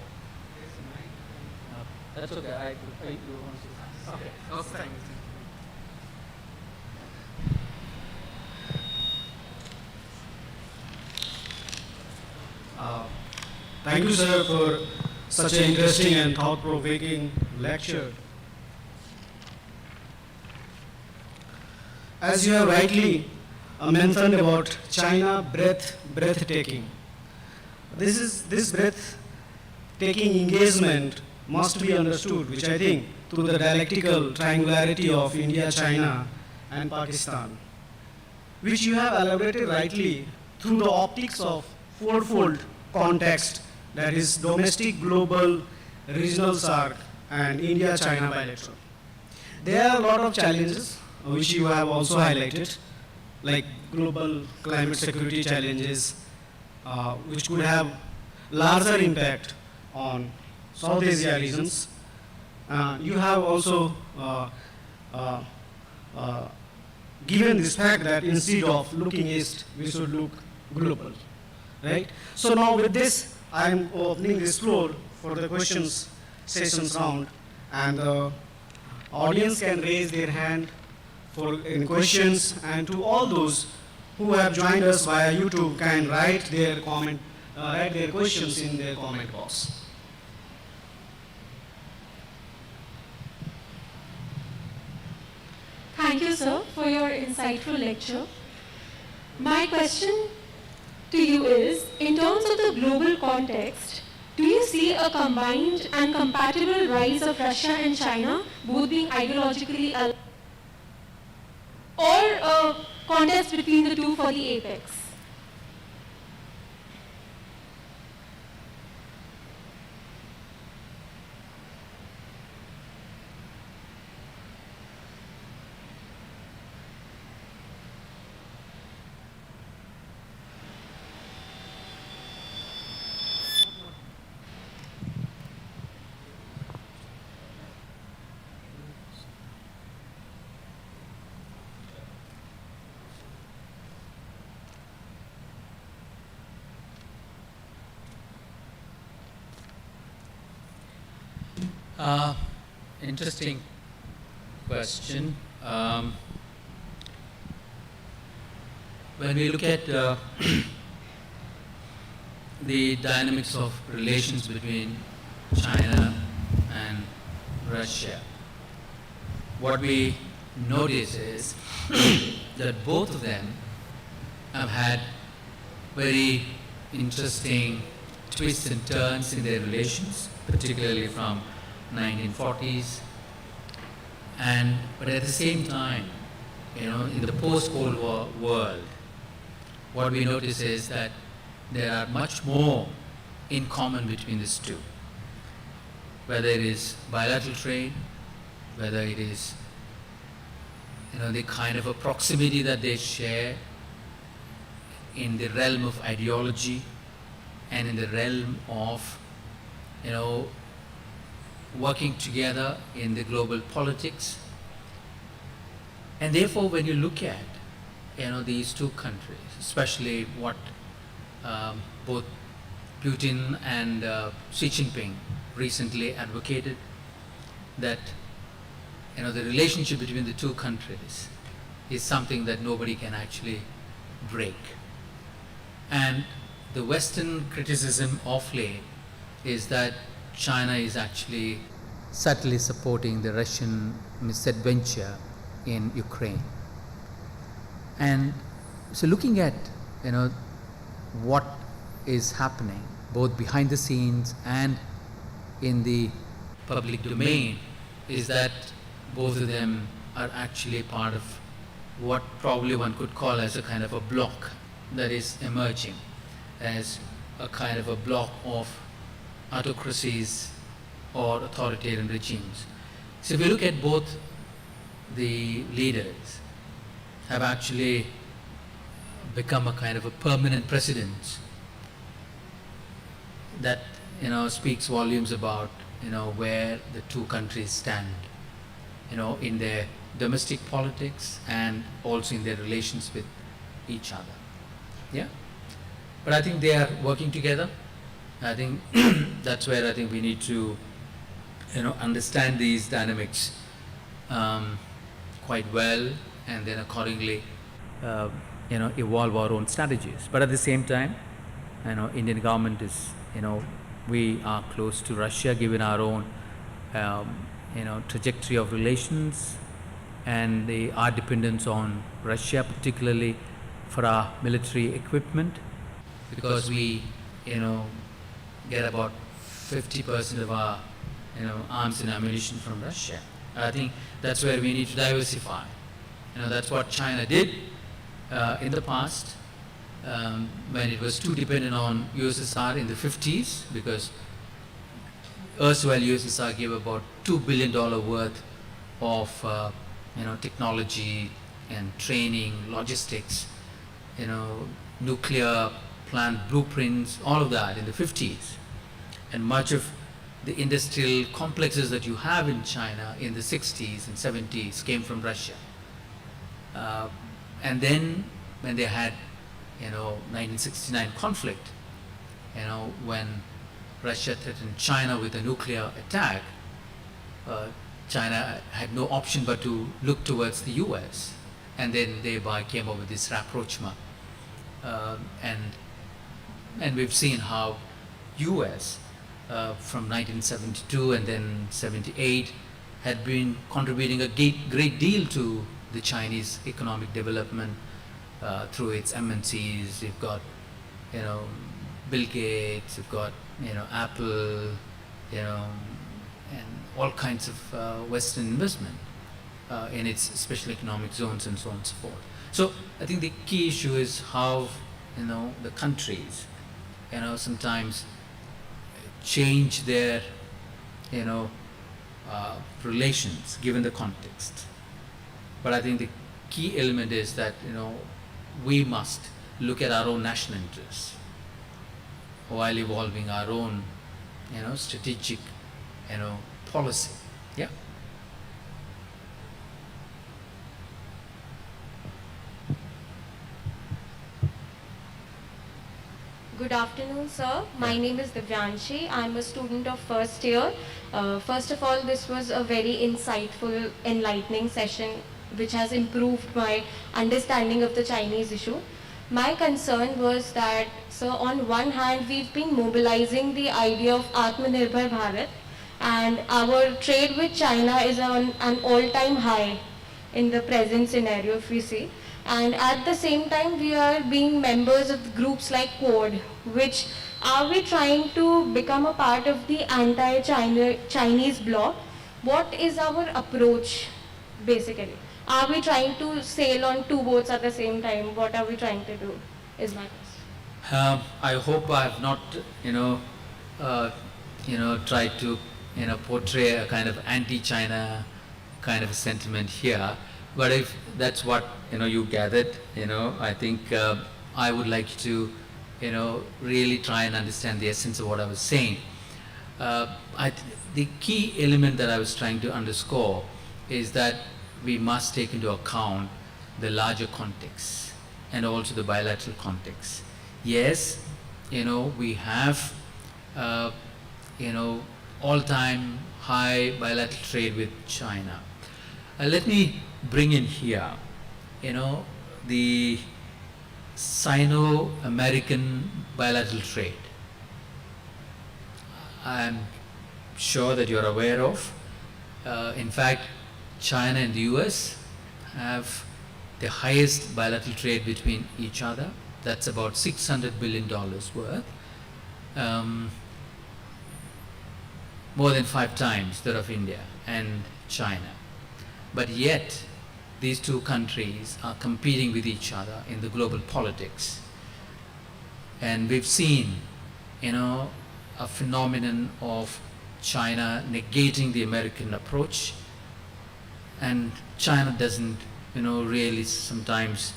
S4: No, that's okay. You want to say something? Okay. Oh, thanks.
S3: Thank you, sir, for such an interesting and thought-provoking lecture. As you have rightly mentioned about China breathtaking. This breathtaking engagement must be understood, which I think through the dialectical triangularity of India, China, and Pakistan, which you have elaborated rightly through the optics of fourfold context, that is domestic, global, regional SAARC, and India-China bilateral. There are a lot of challenges which you have also highlighted, like global climate security challenges, which could have larger impact on South Asia regions. You have also given this fact that instead of looking east, we should look global, right? So now with this, I am opening this floor for the questions sessions round. and the audience can raise their hand for any questions, and to all those who have joined us via YouTube can write their questions in their comment box.
S5: Thank you, sir, for your insightful lecture. My question to you is, in terms of the global context, do you see a combined and compatible rise of Russia and China, both being ideologically aligned, or a contest between the two for the apex?
S4: Interesting question. When we look at the dynamics of relations between China and Russia, what we notice is that both of them have had very interesting twists and turns in their relations, particularly from 1940s, but at the same time, in the post-Cold War world, what we notice is that there are much more in common between these two, whether it is bilateral trade, whether it is the kind of a proximity that they share in the realm of ideology and in the realm of working together in the global politics. And therefore, when you look at these two countries, especially what both Putin and Xi Jinping recently advocated, that the relationship between the two countries is something that nobody can actually break. And the Western criticism of late is that China is actually subtly supporting the Russian misadventure in Ukraine. And so looking at what is happening both behind the scenes and in the public domain is that both of them are actually part of what probably one could call as a kind of a bloc that is emerging as a kind of a bloc of autocracies or authoritarian regimes. So if you look at both the leaders have actually become a kind of a permanent precedent that speaks volumes about where the two countries stand in their domestic politics and also in their relations with each other. Yeah, but I think they are working together. I think that's where I think we need to understand these dynamics quite well, and then accordingly evolve our own strategies. But at the same time, Indian government is we are close to Russia given our own trajectory of relations and our dependence on Russia, particularly for our military equipment, because we get about 50% of our arms and ammunition from Russia. I think that's where we need to diversify. That's what China did in the past when it was too dependent on USSR in the 50s, because erstwhile USSR gave about $2 billion worth of technology and training, logistics, nuclear plant blueprints, all of that in the 50s. And much of the industrial complexes that you have in China in the 60s and 70s came from Russia. And then when they had 1969 conflict, when Russia threatened China with a nuclear attack, China had no option but to look towards the US, and then thereby came up with this rapprochement. And we've seen how US from 1972 and then 78 had been contributing a great deal to the Chinese economic development through its MNCs. You've got, you know, Bill Gates, you've got, you know, Apple, you know, and all kinds of Western investment in its special economic zones and so on and so forth. So I think the key issue is how, you know, the countries, you know, sometimes change their, you know, relations given the context. But I think the key element is that, you know, we must look at our own national interests while evolving our own, you know, strategic, you know, policy. Yeah.
S6: Good afternoon, sir. My name is Divyanshi. I'm a student of first year. First of all, this was a very insightful, enlightening session which has improved my understanding of the Chinese issue. My concern was that, sir, on one hand, we've been mobilizing the idea of Atmanirbhar Bharat, and our trade with China is on an all-time high in the present scenario, if we see. And at the same time, we are being members of groups like Quad, which are we trying to become a part of the anti-Chinese bloc? What is our approach, basically? Are we trying to sail on two boats at the same time? What are we trying to do, is my question.
S4: I hope I have not, you know, tried to, you know, portray a kind of anti-China kind of sentiment here. But if that's what, you know, you gathered, you know, I think I would like to, you know, really try and understand the essence of what I was saying. The key element that I was trying to underscore is that we must take into account the larger context and also the bilateral context. Yes, you know, we have, you know, all-time high bilateral trade with China. Let me bring in here, you know, the Sino-American bilateral trade. I'm sure that you're aware of. In fact, China and the US have the highest bilateral trade between each other. That's about $600 billion worth. More than 5 times that of India and China. But yet, these two countries are competing with each other in the global politics. And we've seen, you know, a phenomenon of China negating the American approach, and China doesn't, you know, really sometimes,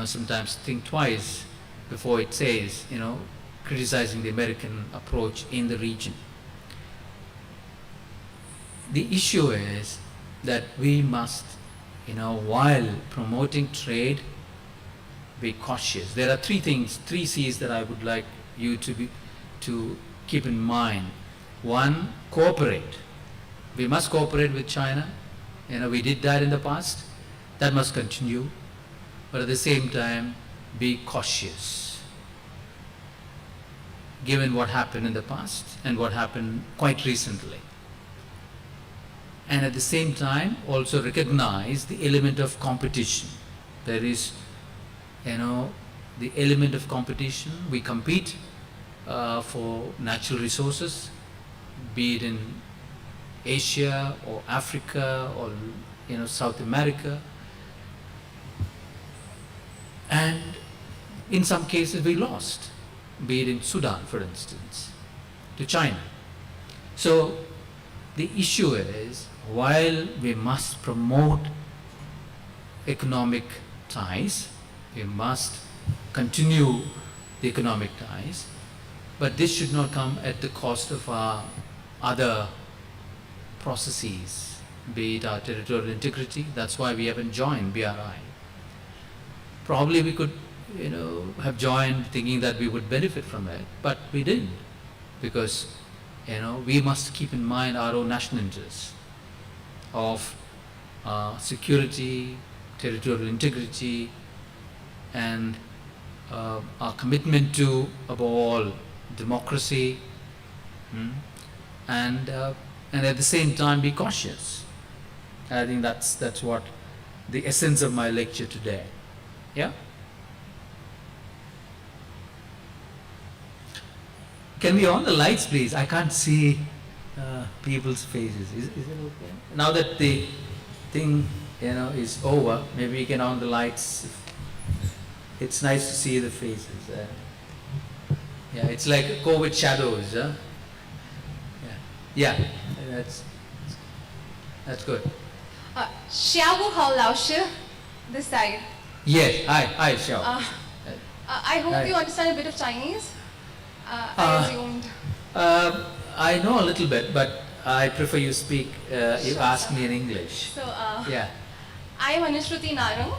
S4: sometimes think twice before it says, you know, criticizing the American approach in the region. The issue is that we must, you know, while promoting trade, be cautious. There are 3 things, 3 C's that I would like you to keep in mind. 1, cooperate. We must cooperate with China. You know, we did that in the past. That must continue. But at the same time, be cautious. Given what happened in the past and what happened quite recently. And at the same time, also recognize the element of competition. There is, you know, the element of competition. We compete for natural resources, be it in Asia or Africa or, you know, South America. And in some cases we lost, be it in Sudan, for instance, to China. So the issue is, while we must promote economic ties, we must continue the economic ties, but this should not come at the cost of our other processes, be it our territorial integrity. That's why we haven't joined BRI. Probably we could, you know, have joined thinking that we would benefit from it, but we didn't, because we must keep in mind our own national interests of security, territorial integrity, and our commitment to, above all, democracy, and at the same time be cautious. I think that's what the essence of my lecture today. Yeah? Can we on the lights, please? I can't see people's faces. Is it okay? Now that the thing, is over, maybe we can on the lights. It's nice to see the faces. Yeah, it's like COVID shadows. Yeah, that's good.
S7: 下午好，老师 this side.
S4: Yes, hi, Xiao.
S7: I hope
S4: Hi.
S7: you understand a bit of Chinese. I assumed.
S4: I know a little bit, but I prefer you speak, you ask me in English.
S7: So,
S4: Yeah.
S7: I am Anushruti Narang,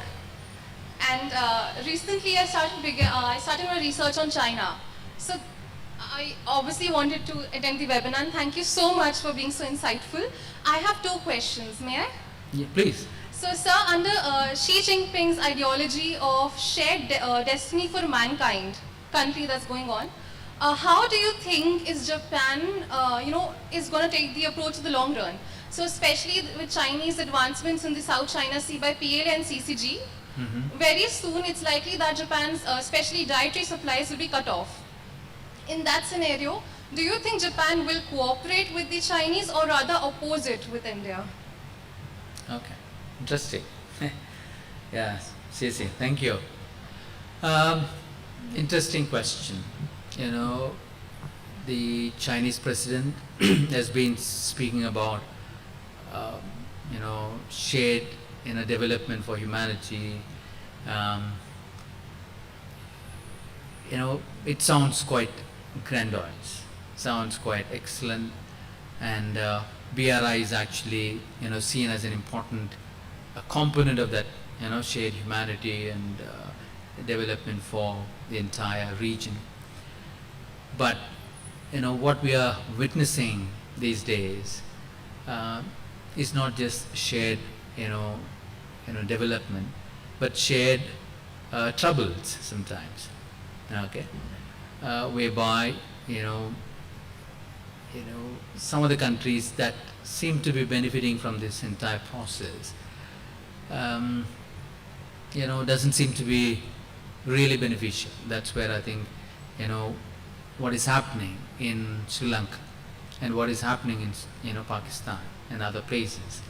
S7: and recently I started my research on China. So, I obviously wanted to attend the webinar, and thank you so much for being so insightful. I have 2 questions. May I?
S4: Yeah, please.
S7: So, sir, under Xi Jinping's ideology of shared destiny for mankind, country that's going on, how do you think is Japan, is going to take the approach in the long run? So, especially with Chinese advancements in the South China Sea by PLA and CCG, very soon it's likely that Japan's, especially dietary supplies, will be cut off. In that scenario, do you think Japan will cooperate with the Chinese or rather oppose it with India?
S4: Okay, interesting. Yeah, Ceci, thank you. Interesting question. The Chinese president has been speaking about, shared, development for humanity. It sounds quite grandiose, sounds quite excellent, and BRI is actually, seen as an important component of that, shared humanity and development for the entire region. But, what we are witnessing these days is not just shared, development, but shared troubles sometimes. Okay, whereby some of the countries that seem to be benefiting from this entire process, doesn't seem to be really beneficial. That's where I think, what is happening in Sri Lanka and what is happening in, Pakistan and other places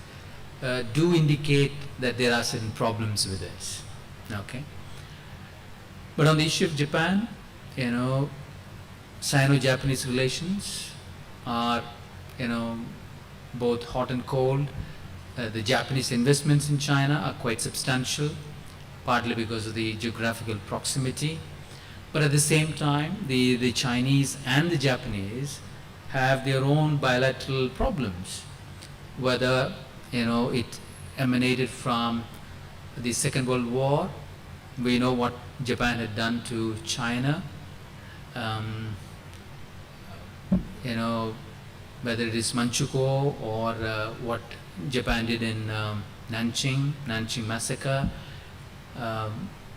S4: do indicate that there are certain problems with this. Okay. But on the issue of Japan, Sino-Japanese relations are, both hot and cold. The Japanese investments in China are quite substantial, partly because of the geographical proximity. But at the same time, the Chinese and the Japanese have their own bilateral problems, whether, it emanated from the Second World War. We know what Japan had done to China, whether it is Manchukuo or what Japan did in Nanjing massacre,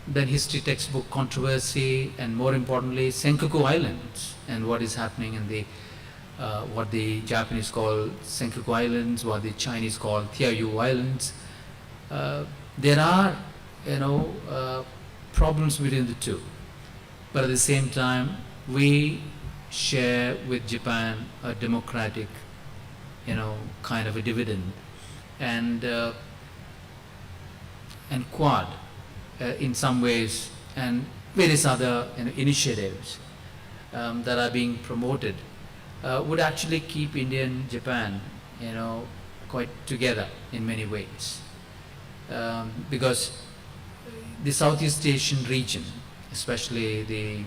S4: then history textbook controversy, and more importantly, Senkaku Islands and what is happening in the what the Japanese call Senkaku Islands, what the Chinese call Diaoyu Islands. There are, problems between the two, but at the same time, we share with Japan a democratic, kind of a dividend, and Quad, in some ways, and various other initiatives that are being promoted would actually keep India and Japan, quite together in many ways, because the Southeast Asian region, especially the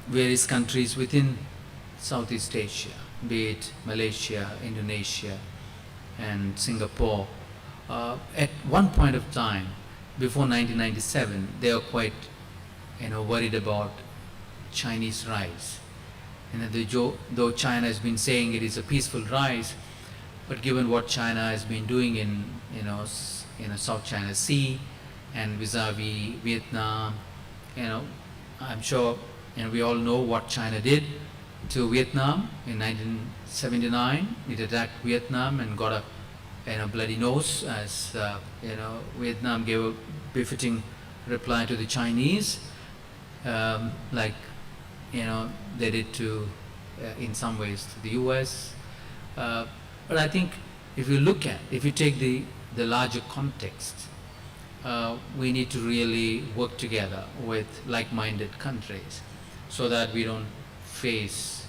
S4: various countries within Southeast Asia, be it Malaysia, Indonesia, and Singapore, at one point of time, before 1997, they were quite, worried about Chinese rise. Though China has been saying it is a peaceful rise, but given what China has been doing in South China Sea and vis-a-vis Vietnam, I'm sure we all know what China did to Vietnam in 1979. It attacked Vietnam and got a bloody nose as Vietnam gave a befitting reply to the Chinese, like they did to in some ways to the US. But I think if you take the larger context, we need to really work together with like-minded countries so that we don't face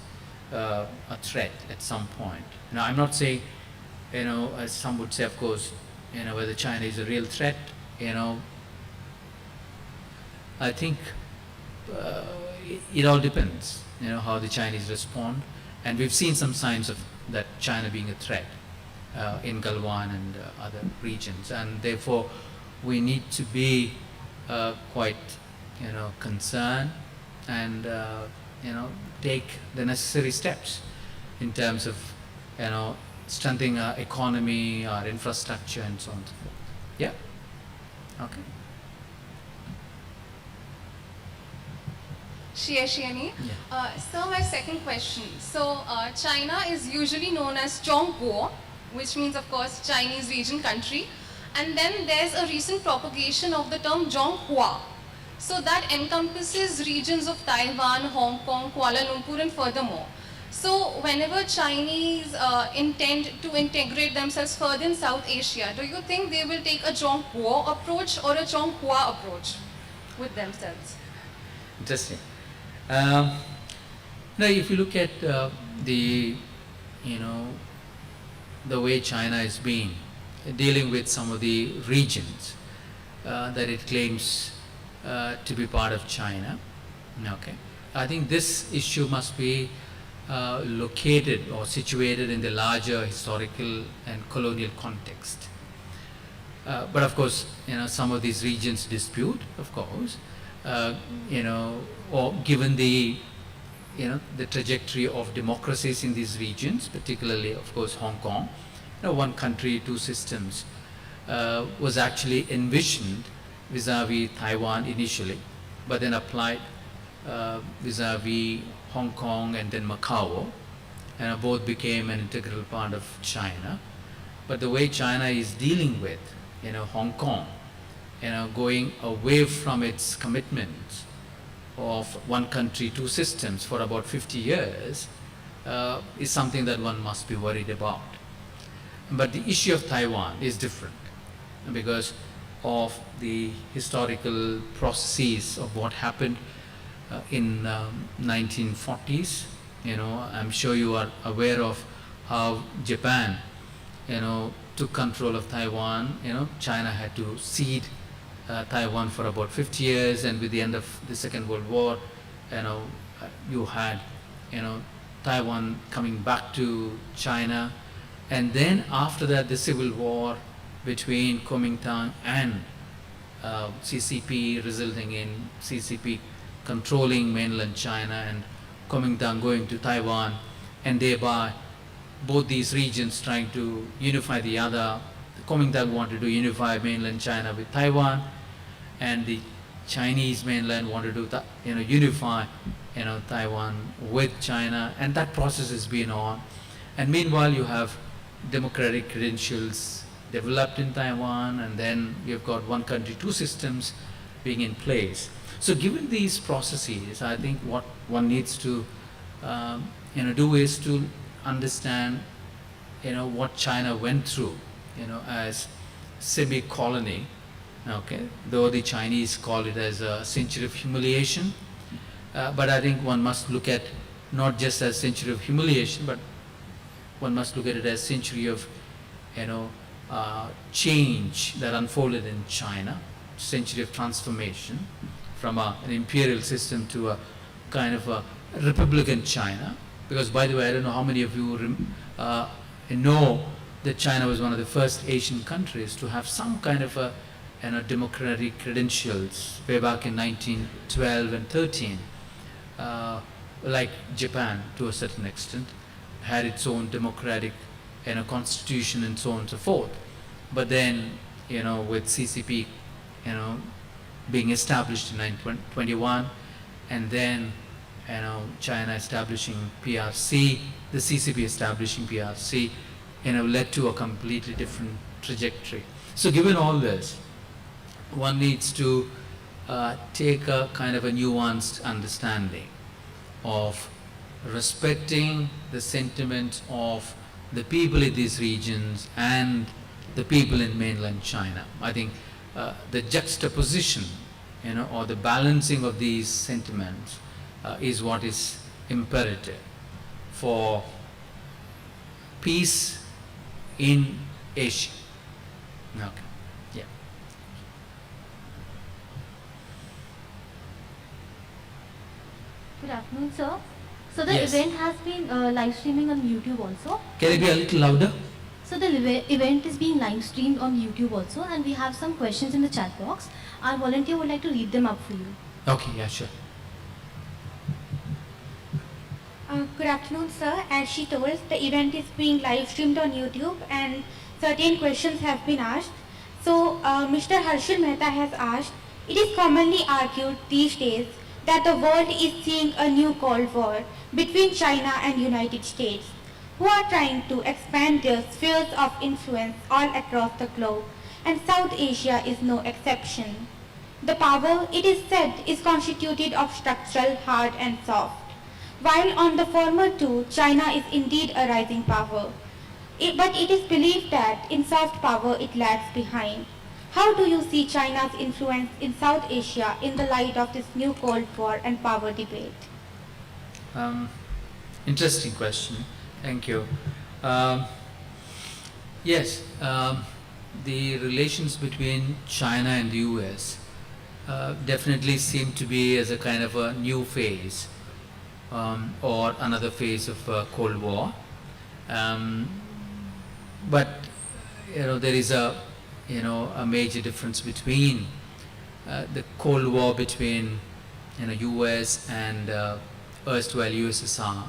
S4: a threat at some point. Now, I'm not saying, as some would say, of course, whether China is a real threat. I think it all depends, how the Chinese respond, and we've seen some signs of that China being a threat in Galwan and other regions, and therefore we need to be quite, concerned and take the necessary steps in terms of, strengthening our economy, our infrastructure, and so on and so forth. Yeah. Okay.
S7: Shiani. So my second question. So China is usually known as Zhongguo, which means of course Chinese region country. And then there's a recent propagation of the term Zhonghua. So that encompasses regions of Taiwan, Hong Kong, Kuala Lumpur and furthermore. So whenever Chinese intend to integrate themselves further in South Asia, do you think they will take a Zhongguo approach or a Zhonghua approach with themselves?
S4: Interesting. Now, if you look at the way China has been dealing with some of the regions that it claims to be part of China, okay, I think this issue must be located or situated in the larger historical and colonial context. But of course, some of these regions dispute, of course, or given the trajectory of democracies in these regions, particularly, of course, Hong Kong, one country, two systems, was actually envisioned vis-a-vis Taiwan initially, but then applied vis-a-vis Hong Kong and then Macau, and both became an integral part of China. But the way China is dealing with, Hong Kong, going away from its commitment of one country, two systems for about 50 years, is something that one must be worried about. But the issue of Taiwan is different because of the historical processes of what happened in 1940s. I'm sure you are aware of how Japan, took control of Taiwan. China had to cede Taiwan for about 50 years, and with the end of the Second World War, you had, Taiwan coming back to China, and then after that, the civil war between Kuomintang and CCP, resulting in CCP controlling mainland China and Kuomintang going to Taiwan, and thereby both these regions trying to unify the other. The Kuomintang wanted to unify mainland China with Taiwan, and the Chinese mainland wanted to unify Taiwan with China, and that process has been on. And meanwhile, you have democratic credentials developed in Taiwan, and then you've got one country, two systems being in place. So given these processes, I think what one needs to do is to understand what China went through as semi-colony, okay, though the Chinese call it as a century of humiliation, but I think one must look at not just as century of humiliation, but one must look at it as century of change that unfolded in China, century of transformation from an imperial system to a kind of a republican China. Because, by the way, I don't know how many of you know that China was one of the first Asian countries to have some kind of a democratic credentials way back in 1912 and 13, like Japan to a certain extent, had its own democratic constitution and so on and so forth. But then, with CCP, being established in 1921, and then, China establishing PRC, the CCP establishing PRC, led to a completely different trajectory. So given all this, one needs to take a kind of a nuanced understanding of respecting the sentiment of the people in these regions and the people in mainland China. I think the juxtaposition, or the balancing of these sentiments is what is imperative for peace in Asia. Okay. Yeah.
S8: Good afternoon, sir. So the
S4: Yes.
S8: event has been live streaming on YouTube also.
S4: Can it be a little louder?
S8: So the event is being live streamed on YouTube also, and we have some questions in the chat box. Our volunteer would like to read them up for you.
S4: Okay, yeah, sure.
S1: Good afternoon, sir. As she told, the event is being live streamed on YouTube and certain questions have been asked. So, Mr. Harshil Mehta has asked, it is commonly argued these days that the world is seeing a new Cold War between China and United States, who are trying to expand their spheres of influence all across the globe, and South Asia is no exception. The power, it is said, is constituted of structural, hard and soft. While on the former two, China is indeed a rising power. But it is believed that in soft power it lags behind. How do you see China's influence in South Asia in the light of this new Cold War and power debate?
S4: Interesting question. Thank you. Yes, the relations between China and the US definitely seem to be as a kind of a new phase, or another phase of Cold War. But there is a major difference between the Cold War between US and erstwhile USSR,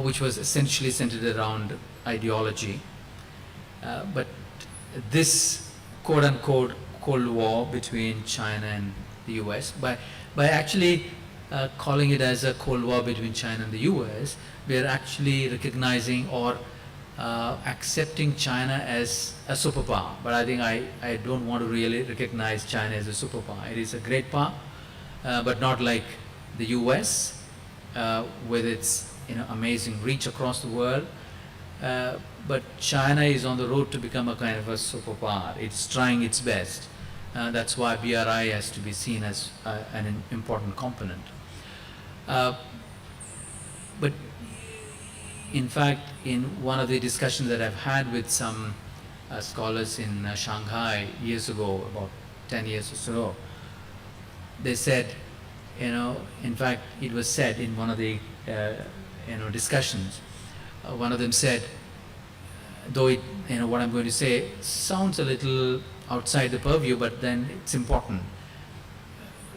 S4: which was essentially centered around ideology. But this quote-unquote Cold War between China and the US, by actually calling it as a Cold War between China and the US, we are actually recognizing or accepting China as a superpower. But I think I don't want to really recognize China as a superpower. It is a great power, but not like the US with its amazing reach across the world. But China is on the road to become a kind of a superpower. It's trying its best. That's why BRI has to be seen as an important component. But in fact, in one of the discussions that I've had with some scholars in Shanghai years ago, about 10 years or so, they said, in fact, it was said in one of the discussions, one of them said, though it, what I'm going to say sounds a little outside the purview, but then it's important.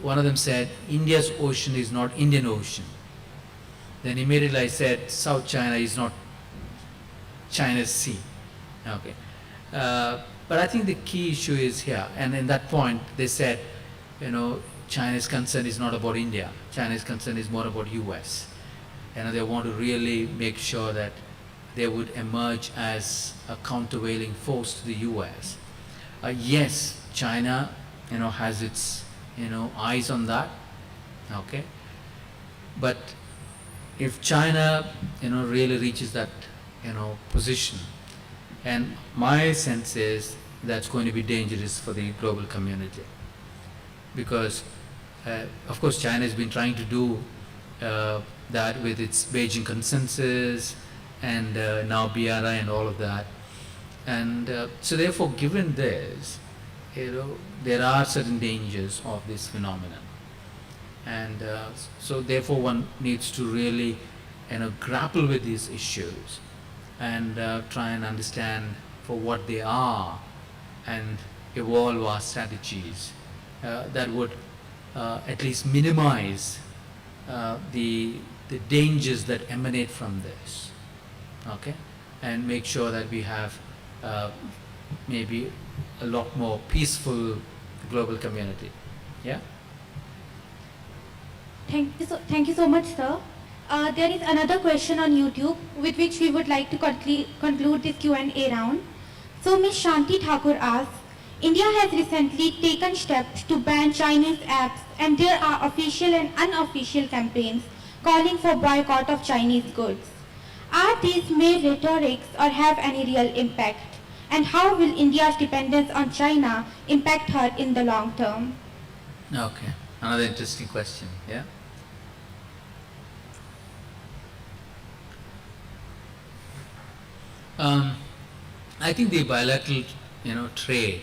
S4: One of them said, India's ocean is not Indian Ocean. Then immediately I said, South China is not China's sea. Okay. But I think the key issue is here. And in that point, they said, China's concern is not about India. China's concern is more about US. They want to really make sure that they would emerge as a countervailing force to the US. Yes, China, has its, eyes on that. Okay. But if China, really reaches that, position, and my sense is that's going to be dangerous for the global community, because, of course, China has been trying to do that with its Beijing Consensus and now BRI and all of that, and so therefore, given this, there are certain dangers of this phenomenon. And so therefore one needs to really grapple with these issues and try and understand for what they are, and evolve our strategies that would at least minimize the dangers that emanate from this, okay, and make sure that we have maybe a lot more peaceful global community. Yeah.
S1: Thank you so much, sir. There is another question on YouTube with which we would like to conclude this Q&A round. So Ms. Shanti Thakur asks, India has recently taken steps to ban Chinese apps, and there are official and unofficial campaigns calling for boycott of Chinese goods. Are these mere rhetorics or have any real impact? And how will India's dependence on China impact her in the long term?
S4: Okay, another interesting question. Yeah. I think the bilateral, trade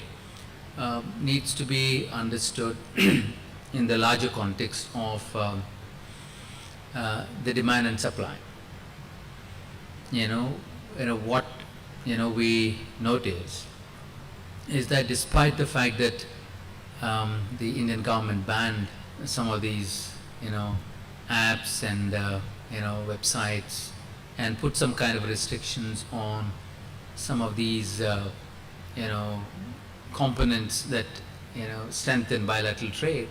S4: needs to be understood in the larger context of the demand and supply. What we notice is that despite the fact that the Indian government banned some of these, apps and websites, and put some kind of restrictions on some of these, components that, strengthen bilateral trade,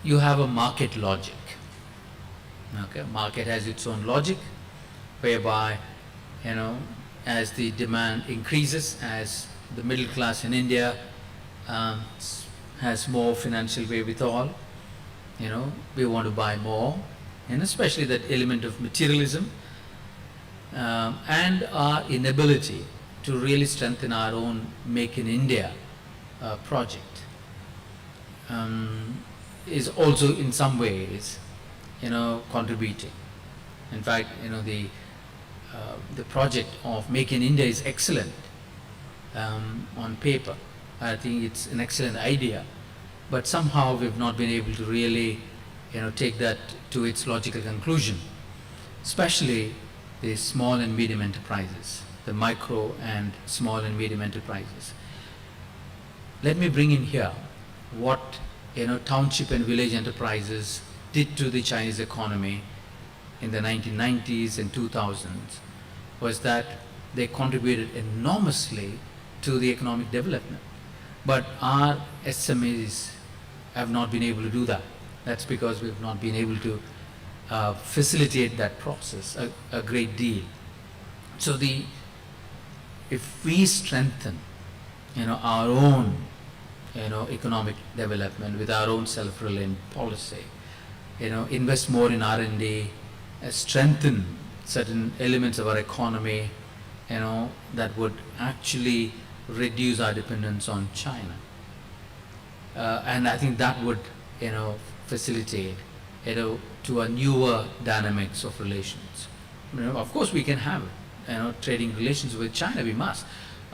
S4: you have a market logic. Okay, market has its own logic, whereby, as the demand increases, as the middle class in India has more financial wherewithal, we want to buy more, and especially that element of materialism, and our inability to really strengthen our own Make in India project is also in some ways, contributing. In fact, the project of Make in India is excellent on paper. I think it's an excellent idea, but somehow we've not been able to really, take that to its logical conclusion, especially the small and medium enterprises, the micro and small and medium enterprises. Let me bring in here what township and village enterprises did to the Chinese economy in the 1990s and 2000s, was that they contributed enormously to the economic development. But our SMEs have not been able to do that. That's because we've not been able to facilitate that process a great deal. So if we strengthen, our own, economic development with our own self-reliant policy, invest more in R&D, strengthen certain elements of our economy, that would actually reduce our dependence on China. And I think that would, facilitate, to a newer dynamics of relations. Of course we can have, trading relations with China, we must.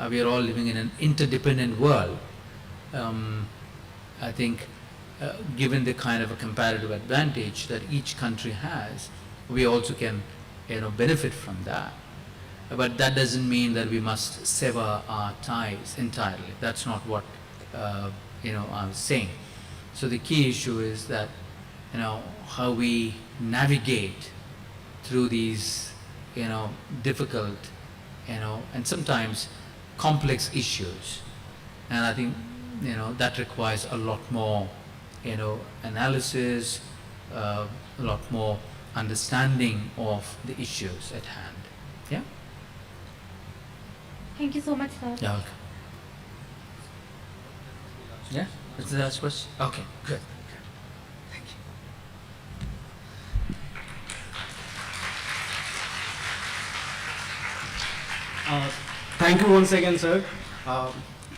S4: We are all living in an interdependent world. I think given the kind of a comparative advantage that each country has, we also can, benefit from that. But that doesn't mean that we must sever our ties entirely. That's not what, I'm saying. So the key issue is that, how we navigate through these, difficult, and sometimes complex issues. And I think, that requires a lot more, analysis, a lot more understanding of the issues at hand. Yeah?
S1: Thank you so much, sir.
S4: Yeah, okay. Yeah? That's the last question? Okay, good. Thank you.
S3: Thank you once again, sir.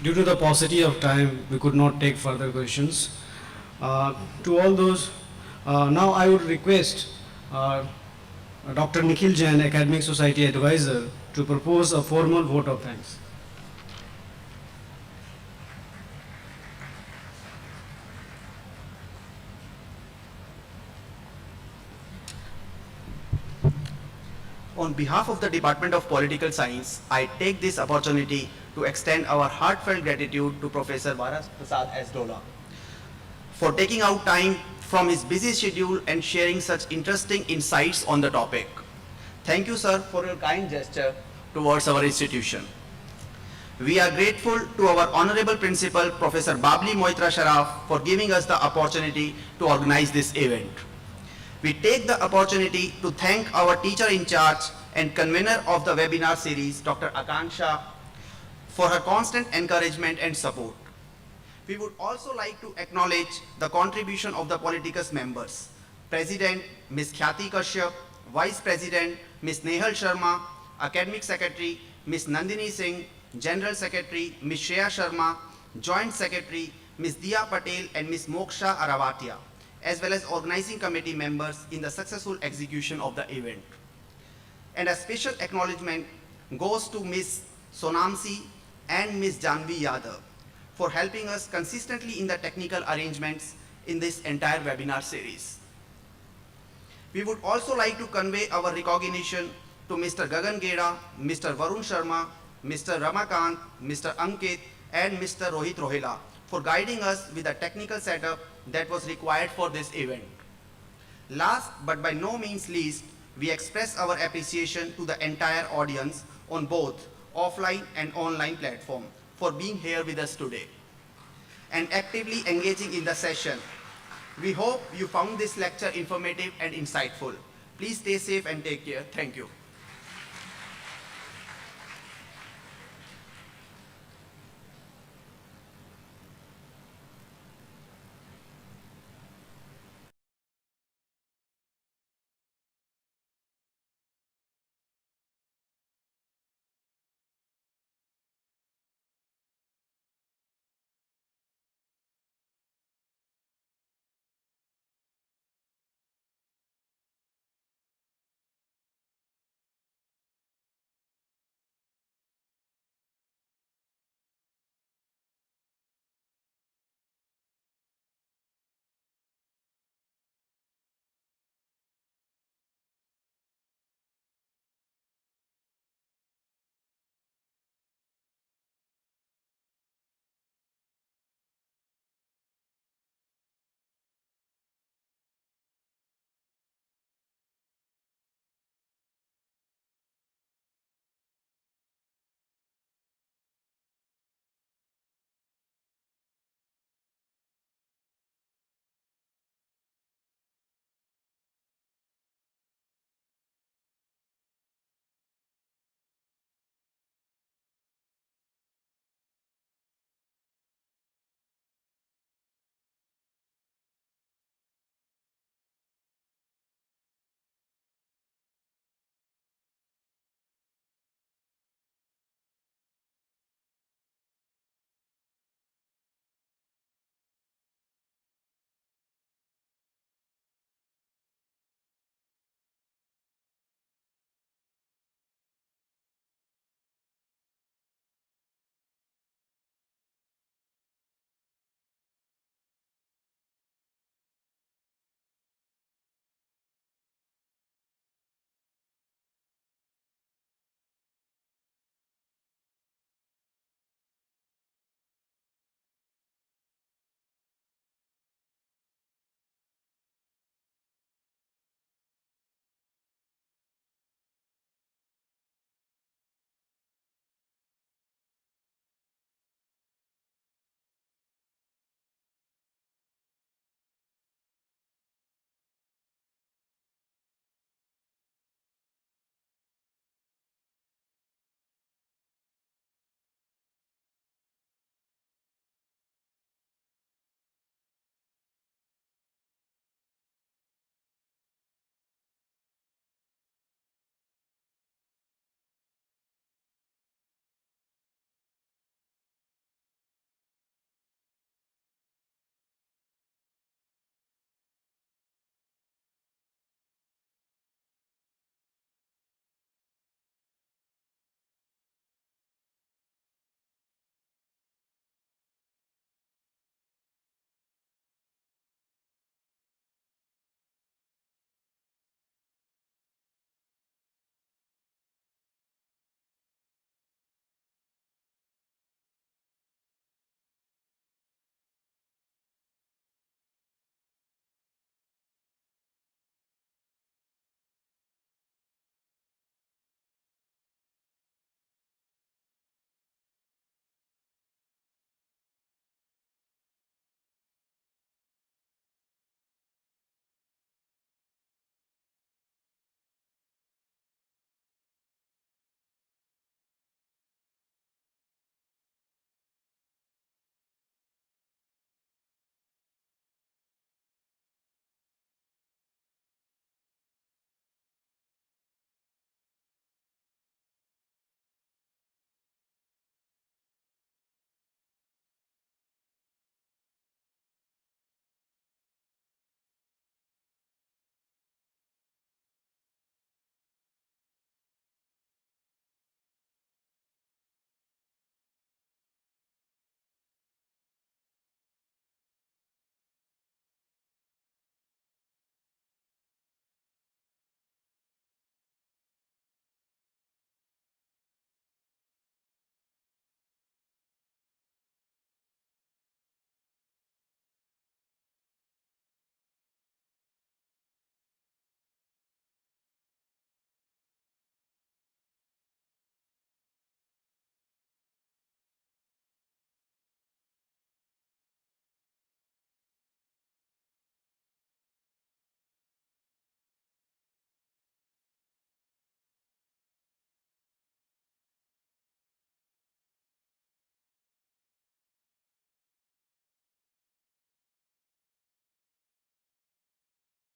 S3: Due to the paucity of time, we could not take further questions. To all those, now I would request Dr. Nikhil Jain, Academic Society Advisor, to propose a formal vote of thanks.
S9: On behalf of the Department of Political Science, I take this opportunity to extend our heartfelt gratitude to Professor Varas Prasad S. Dola for taking out time from his busy schedule and sharing such interesting insights on the topic. Thank you, sir, for your kind gesture towards our institution. We are grateful to our Honorable Principal, Professor Babli Moitra Sharaf, for giving us the opportunity to organize this event. We take the opportunity to thank our teacher in charge and convener of the webinar series, Dr. Akanksha, for her constant encouragement and support. We would also like to acknowledge the contribution of the Politicus members, President Ms. Khyati Kashyap, Vice President Ms. Nehal Sharma, Academic Secretary Ms. Nandini Singh, General Secretary Ms. Shreya Sharma, Joint Secretary Ms. Diya Patel and Ms. Moksha Aravatia, as well as organizing committee members in the successful execution of the event. And a special acknowledgement goes to Ms. Sonamsi and Ms. Janvi Yadav for helping us consistently in the technical arrangements in this entire webinar series. We would also like to convey our recognition to Mr. Gagan Geda, Mr. Varun Sharma, Mr. Ramakant, Mr. Ankit, and Mr. Rohit Rohila for guiding us with the technical setup that was required for this event. Last but by no means least, we express our appreciation to the entire audience on both offline and online platform for being here with us today and actively engaging in the session. We hope you found this lecture informative and insightful. Please stay safe and take care. Thank you.